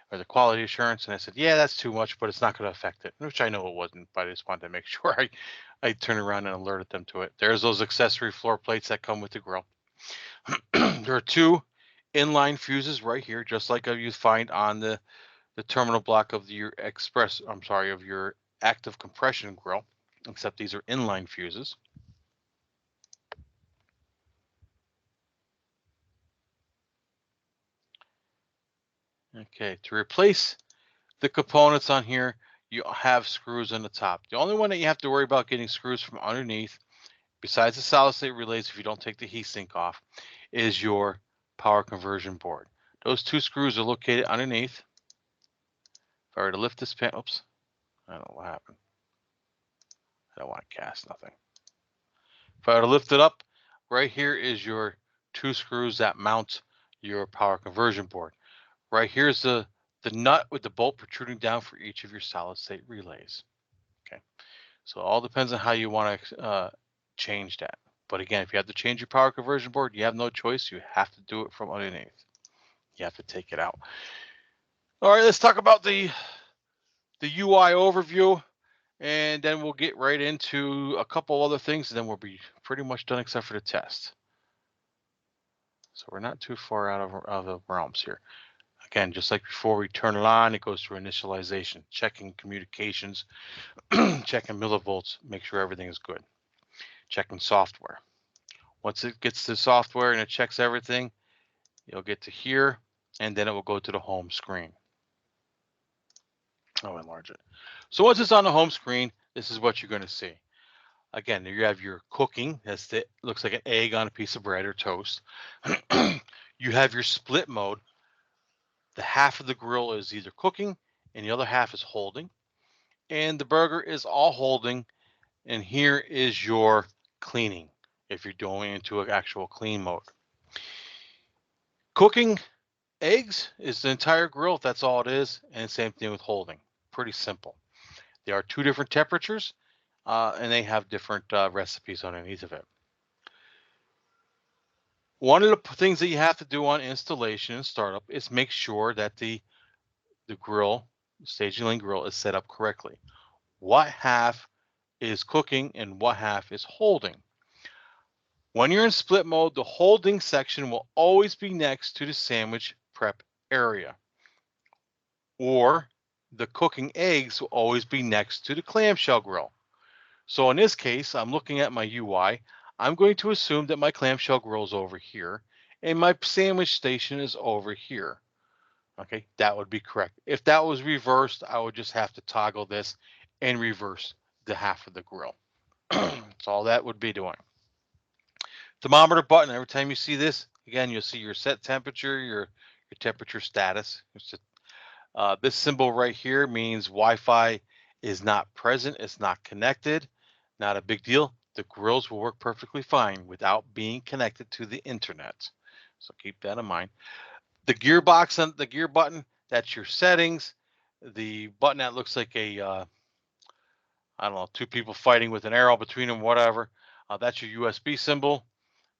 or the quality assurance, and I said, yeah, that's too much, but it's not going to affect it, which I know it wasn't, but I just wanted to make sure I turned around and alerted them to it. There's those accessory floor plates that come with the grill. There are two inline fuses right here, just like you find on the terminal block of your of your active compression grill, except these are inline fuses. Okay, to replace the components on here, you have screws on the top. The only one that you have to worry about getting screws from underneath, besides the solid state relays, if you don't take the heat sink off, is your power conversion board. Those two screws are located underneath. If I were to lift this pan, oops, I don't know what happened. I don't want to cast nothing. If I were to lift it up, right here is your two screws that mount your power conversion board. Right here's the nut with the bolt protruding down for each of your solid state relays. Okay, so it all depends on how you want to change that. But again, if you have to change your power conversion board, you have no choice. You have to do it from underneath. You have to take it out. All right, let's talk about the UI overview, and then we'll get right into a couple other things, and then we'll be pretty much done except for the test. So we're not too far out of the realms here. Again, just like before we turn it on, it goes through initialization, checking communications, checking millivolts, make sure everything is good, checking software. Once it gets to software and it checks everything, you'll get to here, and then it will go to the home screen. I'll enlarge it. So once it's on the home screen, this is what you're going to see. Again, you have your cooking. Looks like an egg on a piece of bread or toast. You have your split mode. The half of the grill is either cooking and the other half is holding. And the burger is all holding. And here is your cleaning if you're going into an actual clean mode. Cooking eggs is the entire grill. That's all it is. And same thing with holding. Pretty simple. There are two different temperatures and they have different recipes underneath of it. One of the things that you have to do on installation and startup is make sure that the grill, staging lane grill, is set up correctly. What half is cooking and what half is holding? When you're in split mode, the holding section will always be next to the sandwich prep area, or the cooking eggs will always be next to the clamshell grill. So in this case, I'm looking at my UI. I'm going to assume that my clamshell grill is over here and my sandwich station is over here. Okay, that would be correct. If that was reversed, I would just have to toggle this and reverse the half of the grill. That's all that would be doing. Thermometer button, every time you see this, again, you'll see your set temperature, your temperature status. This symbol right here means Wi-Fi is not present, it's not connected. Not a big deal. The grills will work perfectly fine without being connected to the internet. So keep that in mind. The gearbox and the gear button, that's your settings. The button that looks like I don't know, two people fighting with an arrow between them, whatever. That's your USB symbol.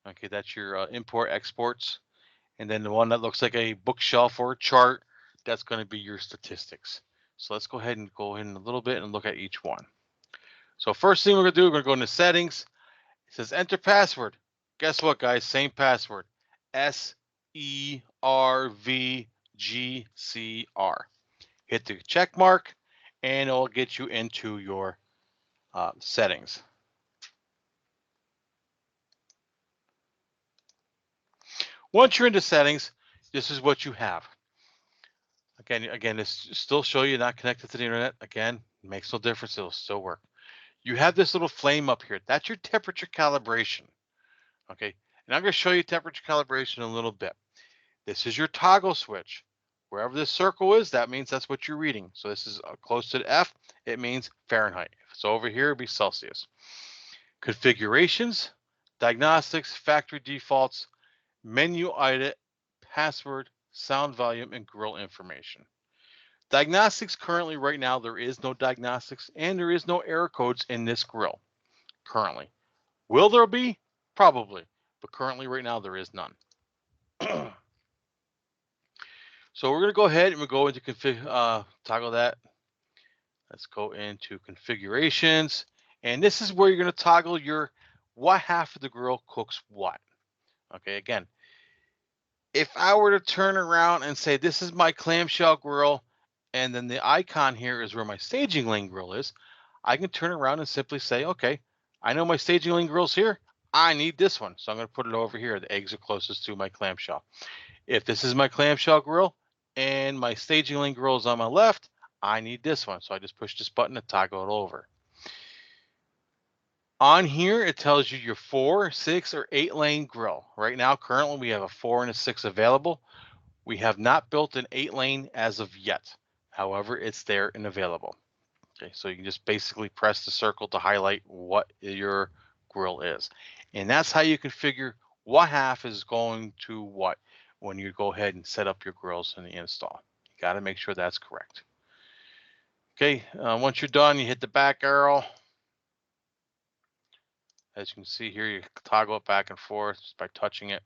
Okay, that's your import exports. And then the one that looks like a bookshelf or a chart, that's going to be your statistics. So let's go ahead and go in a little bit and look at each one. So first thing we're going to do, we're going to go into settings. It says enter password. Guess what, guys? Same password. SERVGCR. Hit the check mark, and it'll get you into your settings. Once you're into settings, this is what you have. Again, this still show you not connected to the internet. Again, makes no difference. It'll still work. you have this little flame up here. That's your temperature calibration. Okay. And I'm going to show you temperature calibration in a little bit. This is your toggle switch. Wherever this circle is, that means that's what you're reading. So this is close to the F, it means Fahrenheit. If it's over here, it'd be Celsius. Configurations, diagnostics, factory defaults, menu item, password, sound volume, and grill information. Diagnostics currently right now, there is no diagnostics and there is no error codes in this grill currently. Will there be? Probably. But currently right now, there is none. So we're going to go ahead and we'll go into toggle that. Let's go into configurations. And this is where you're going to toggle your what half of the grill cooks what. Okay, again, if I were to turn around and say this is my clamshell grill, and then the icon here is where my staging lane grill is, I can turn around and simply say, okay, I know my staging lane grill's here. I need this one. So I'm going to put it over here. The eggs are closest to my clamshell. If this is my clamshell grill and my staging lane grill is on my left, I need this one. So I just push this button to toggle it over. On here, it tells you your 4, 6, or 8 lane grill. Right now, currently, we have a 4 and a 6 available. We have not built an 8 lane as of yet. However, it's there and available. Okay, so you can just basically press the circle to highlight what your grill is. And that's how you configure what half is going to what when you go ahead and set up your grills in the install. You got to make sure that's correct. Okay, once you're done, you hit the back arrow. As you can see here, you toggle it back and forth just by touching it.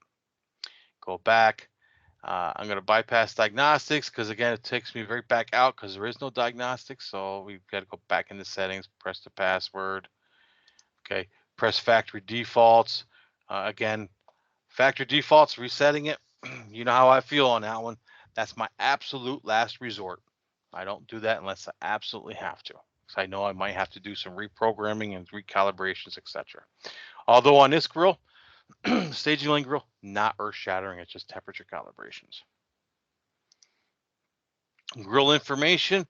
Go back. I'm going to bypass diagnostics because, again, it takes me right back out because there is no diagnostics. So we've got to go back into settings, press the password. Okay, press factory defaults. Again, factory defaults, resetting it. You know how I feel on that one. That's my absolute last resort. I don't do that unless I absolutely have to. Because I know I might have to do some reprogramming and recalibrations, etc. Although on this grill, staging lane grill, not earth shattering, it's just temperature calibrations. Grill information,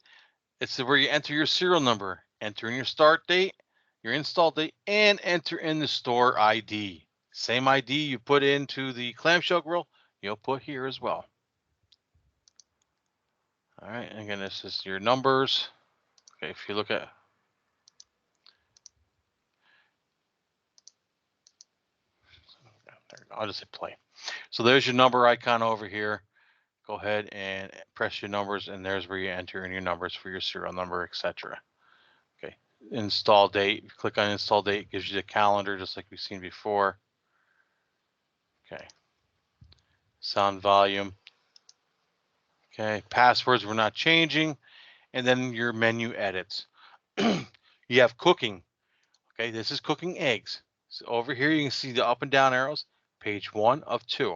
it's where you enter your serial number, enter in your start date, your install date, and enter in the store ID. Same ID you put into the clamshell grill, you'll put here as well. All right, again, this is your numbers. Okay, if you look at I'll just hit play. So there's your number icon over here. Go ahead and press your numbers, and there's where you enter in your numbers for your serial number, etc. Okay, install date. Click on install date, it gives you the calendar just like we've seen before. Okay, sound volume. Okay, passwords we're not changing, and then your menu edits. You have cooking. Okay, this is cooking eggs. So over here you can see the up and down arrows. Page 1 of 2.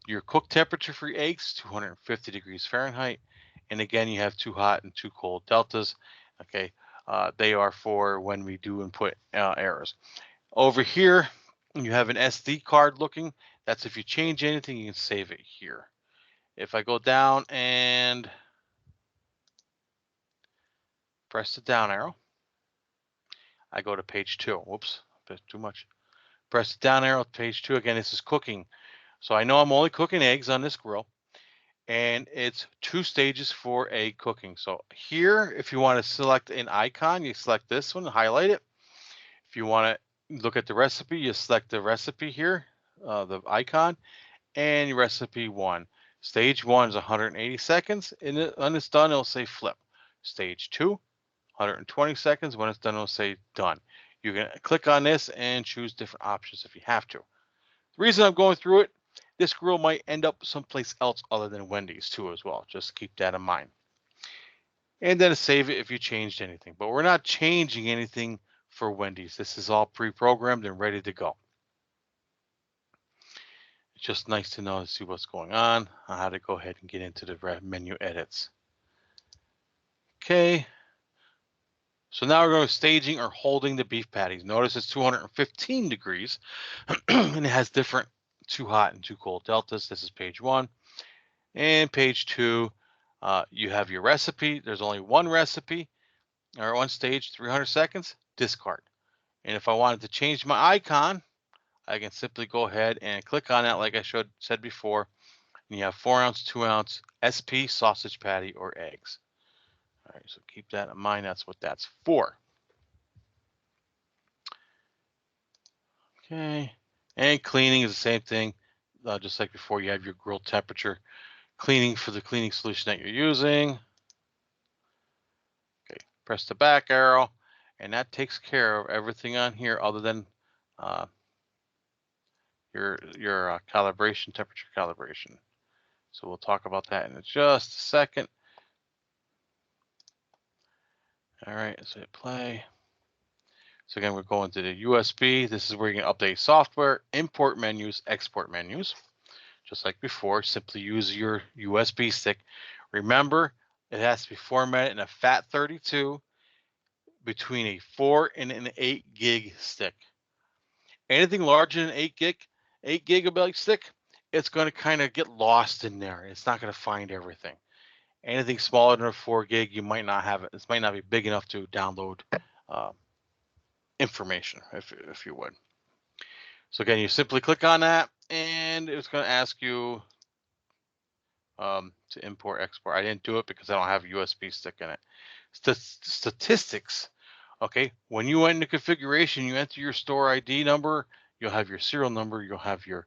Your cook temperature for your eggs, 250 degrees Fahrenheit. And again, you have 2 hot and 2 cold deltas. Okay, they are for when we do input errors. Over here, you have an SD card looking. That's if you change anything, you can save it here. If I go down and press the down arrow, I go to page 2. Whoops, that's too much. Press the down arrow, page 2. Again, this is cooking. So I know I'm only cooking eggs on this grill. And it's 2 stages for egg cooking. So here, if you want to select an icon, you select this one, highlight it. If you want to look at the recipe, you select the recipe here, the icon, and recipe 1. Stage 1 is 180 seconds, and when it's done, it'll say flip. Stage 2, 120 seconds. When it's done, it'll say done. You can click on this and choose different options if you have to. The reason I'm going through it, this grill might end up someplace else other than Wendy's too as well. Just keep that in mind. And then save it if you changed anything. But we're not changing anything for Wendy's. This is all pre-programmed and ready to go. It's just nice to know to see what's going on how to go ahead and get into the menu edits. Okay. So now we're going to staging or holding the beef patties. Notice it's 215 degrees and it has different 2 hot and 2 cold deltas. This is page 1. And page 2, you have your recipe. There's only one recipe. or one stage, 300 seconds, discard. And if I wanted to change my icon, I can simply go ahead and click on that like I said before. And you have 4-ounce, 2-ounce, SP, sausage patty, or eggs. All right, so keep that in mind. That's what that's for. Okay. And cleaning is the same thing. Just like before, you have your grill temperature. Cleaning for the cleaning solution that you're using. Okay, press the back arrow, and that takes care of everything on here other than uh, your calibration, temperature calibration. So we'll talk about that in just a second. All right, let's hit play. So again, we're going to the USB. This is where you can update software, import menus, export menus. Just like before, simply use your USB stick. Remember, it has to be formatted in a FAT32 between a 4 and an 8 gig stick. Anything larger than 8 gigabyte stick, it's going to kind of get lost in there. It's not going to find everything. Anything smaller than a 4 gig, you might not have it. This might not be big enough to download uh, information, if you would. So again, you simply click on that, and it's going to ask you to import export. I didn't do it because I don't have a USB stick in it. Statistics. Okay, when you enter configuration, you enter your store ID number. You'll have your serial number. You'll have your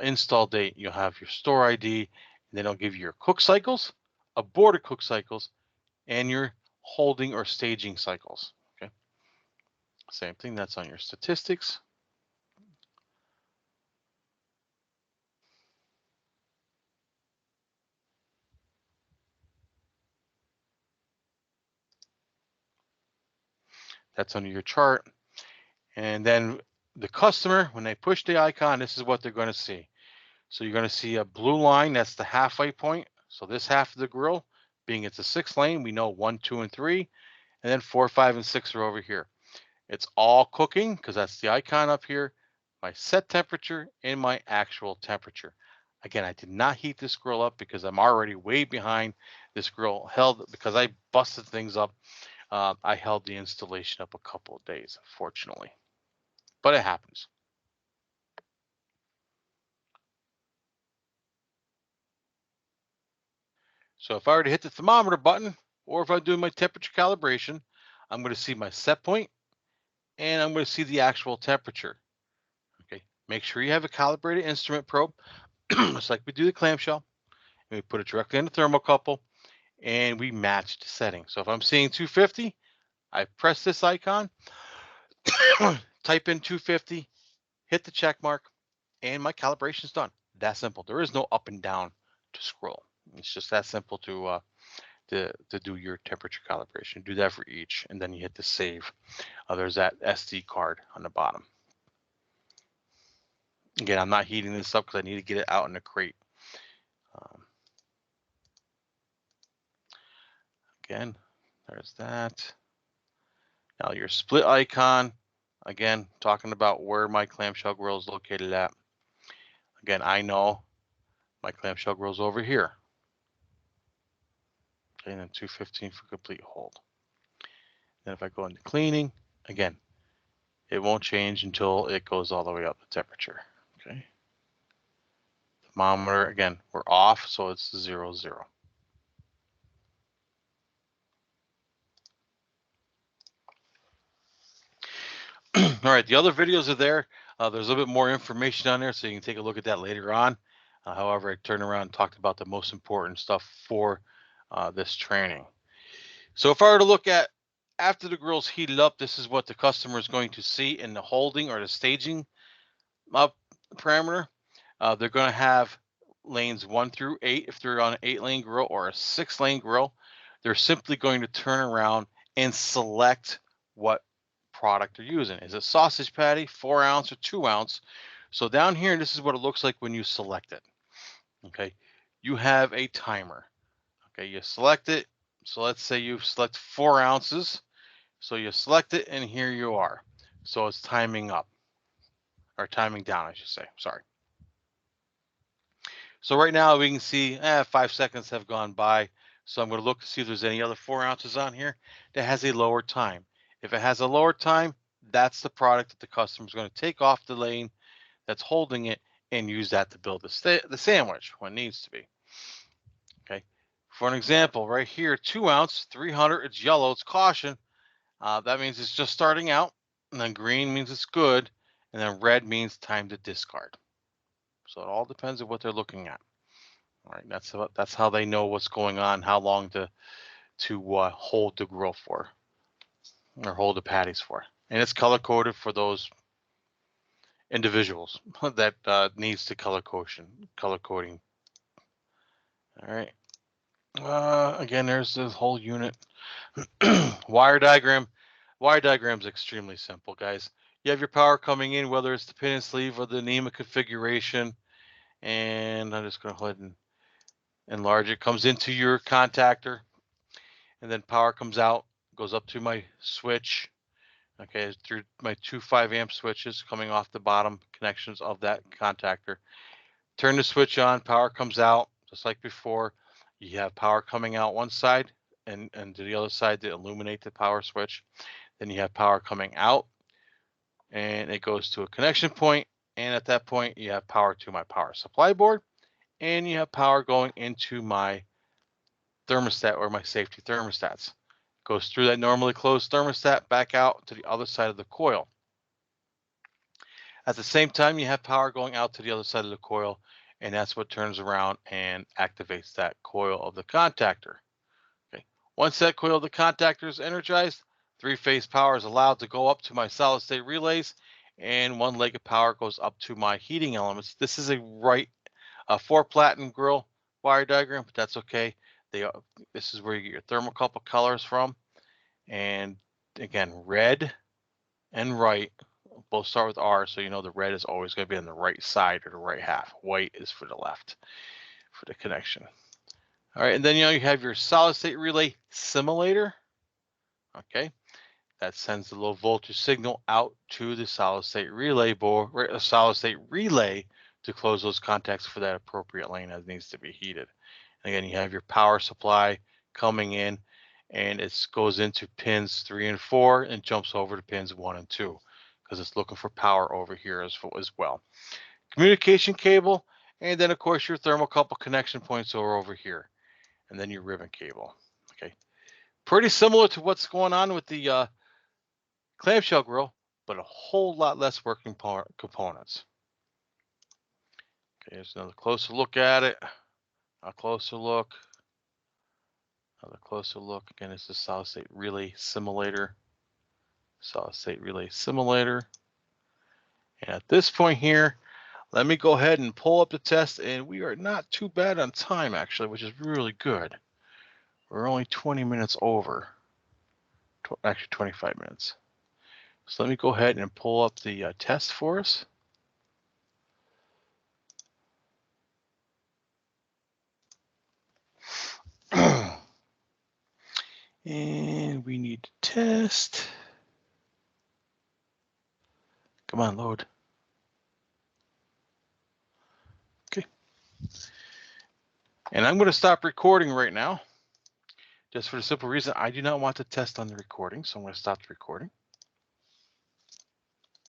install date. You'll have your store ID. And then it'll give you your cook cycles, aborted cook cycles, and your holding or staging cycles. Okay, same thing. That's on your statistics. That's under your chart. And then the customer, when they push the icon, this is what they're going to see. So you're going to see a blue line. That's the halfway point. So this half of the grill, being it's a 6-lane, we know 1, 2, and 3. And then 4, 5, and 6 are over here. It's all cooking because that's the icon up here. My set temperature and my actual temperature. Again, I did not heat this grill up because I'm already way behind. This grill held because I busted things up. I held the installation up a couple of days, fortunately, but it happens. So if I were to hit the thermometer button, or if I'm doing my temperature calibration, I'm going to see my set point and I'm going to see the actual temperature. Okay. Make sure you have a calibrated instrument probe, just like we do the clamshell. And we put it directly in the thermocouple and we match the setting. So if I'm seeing 250, I press this icon, type in 250, hit the check mark, and my calibration is done. That simple. There is no up and down to scroll. It's just that simple to do your temperature calibration. Do that for each, and then you hit the save. There's that SD card on the bottom. Again, I'm not heating this up because I need to get it out in the crate. Again, there's that. Now your split icon. Again, talking about where my clamshell grill is located at. Again, I know my clamshell grill is over here. Okay, and then 215 for complete hold. Then if I go into cleaning, again, it won't change until it goes all the way up the temperature. Okay. Thermometer, again, we're off, so it's 0, 0. All right, the other videos are there. There's a little bit more information on there, so you can take a look at that later on. However, I turned around and talked about the most important stuff for this training. So if I were to look at after the grill's heated up, this is what the customer is going to see in the holding or the staging parameter. They're going to have lanes 1 through 8 if they're on an 8-lane grill or a 6-lane grill. They're simply going to turn around and select what product they're using. Is it sausage patty, 4-ounce, or 2-ounce? So down here, this is what it looks like when you select it. Okay, you have a timer. Okay, you select it. So let's say you select 4 ounces. So you select it, and here you are. So it's timing up, or timing down, I should say. Sorry. So right now we can see 5 seconds have gone by So I'm going to look to see if there's any other 4 ounces on here that has a lower time. If it has a lower time, that's the product that the customer is going to take off the lane that's holding it and use that to build the sandwich when it needs to be. Okay. For an example, right here, 2 ounce, 300, it's yellow, it's caution. That means it's just starting out. And then green means it's good. And then red means time to discard. So it all depends on what they're looking at. All right, that's how they know what's going on, how long to hold the grill for, or hold the patties for. And it's color coded for those individuals that needs the color coding. All right. Again, there's the whole unit. Wire diagram. Wire diagram is extremely simple, guys. You have your power coming in, whether it's the pin and sleeve or the NEMA configuration. And I'm just going to go ahead and enlarge it. Comes into your contactor, and then power comes out, goes up to my switch. Okay, through my 2 5-amp switches coming off the bottom connections of that contactor. Turn the switch on, power comes out, just like before. You have power coming out one side and to the other side to illuminate the power switch. Then you have power coming out, and it goes to a connection point, and at that point you have power to my power supply board, and you have power going into my thermostat or my safety thermostats. Goes through that normally closed thermostat back out to the other side of the coil. At the same time, you have power going out to the other side of the coil, and that's what turns around and activates that coil of the contactor. Okay. Once that coil of the contactor is energized, 3-phase power is allowed to go up to my solid state relays, and one leg of power goes up to my heating elements. This is a 4-platinum grill wire diagram, but that's okay. This is where you get your thermocouple colors from. And again, red and right both start with R, so you know the red is always going to be on the right side or the right half. White is for the left for the connection. All right, and then you have your solid state relay simulator. Okay, that sends the low voltage signal out to the solid state relay board, a solid state relay to close those contacts for that appropriate lane that needs to be heated. And again, you have your power supply coming in, and it goes into pins 3 and 4 and jumps over to pins 1 and 2 because it's looking for power over here as well. Communication cable, and then of course your thermocouple connection points are over here, and then your ribbon cable. Okay, pretty similar to what's going on with the clamshell grill, but a whole lot less working components. Okay, here's another closer look at it. A closer look. Another closer look. Again, it's the solid state relay simulator. Solid state relay simulator. And at this point here, let me go ahead and pull up the test, and we are not too bad on time actually, which is really good. We're only 20 minutes over. Actually 25 minutes. So let me go ahead and pull up the test for us. And we need to test. Come on, load. Okay. And I'm going to stop recording right now, just for the simple reason I do not want to test on the recording. So I'm going to stop the recording.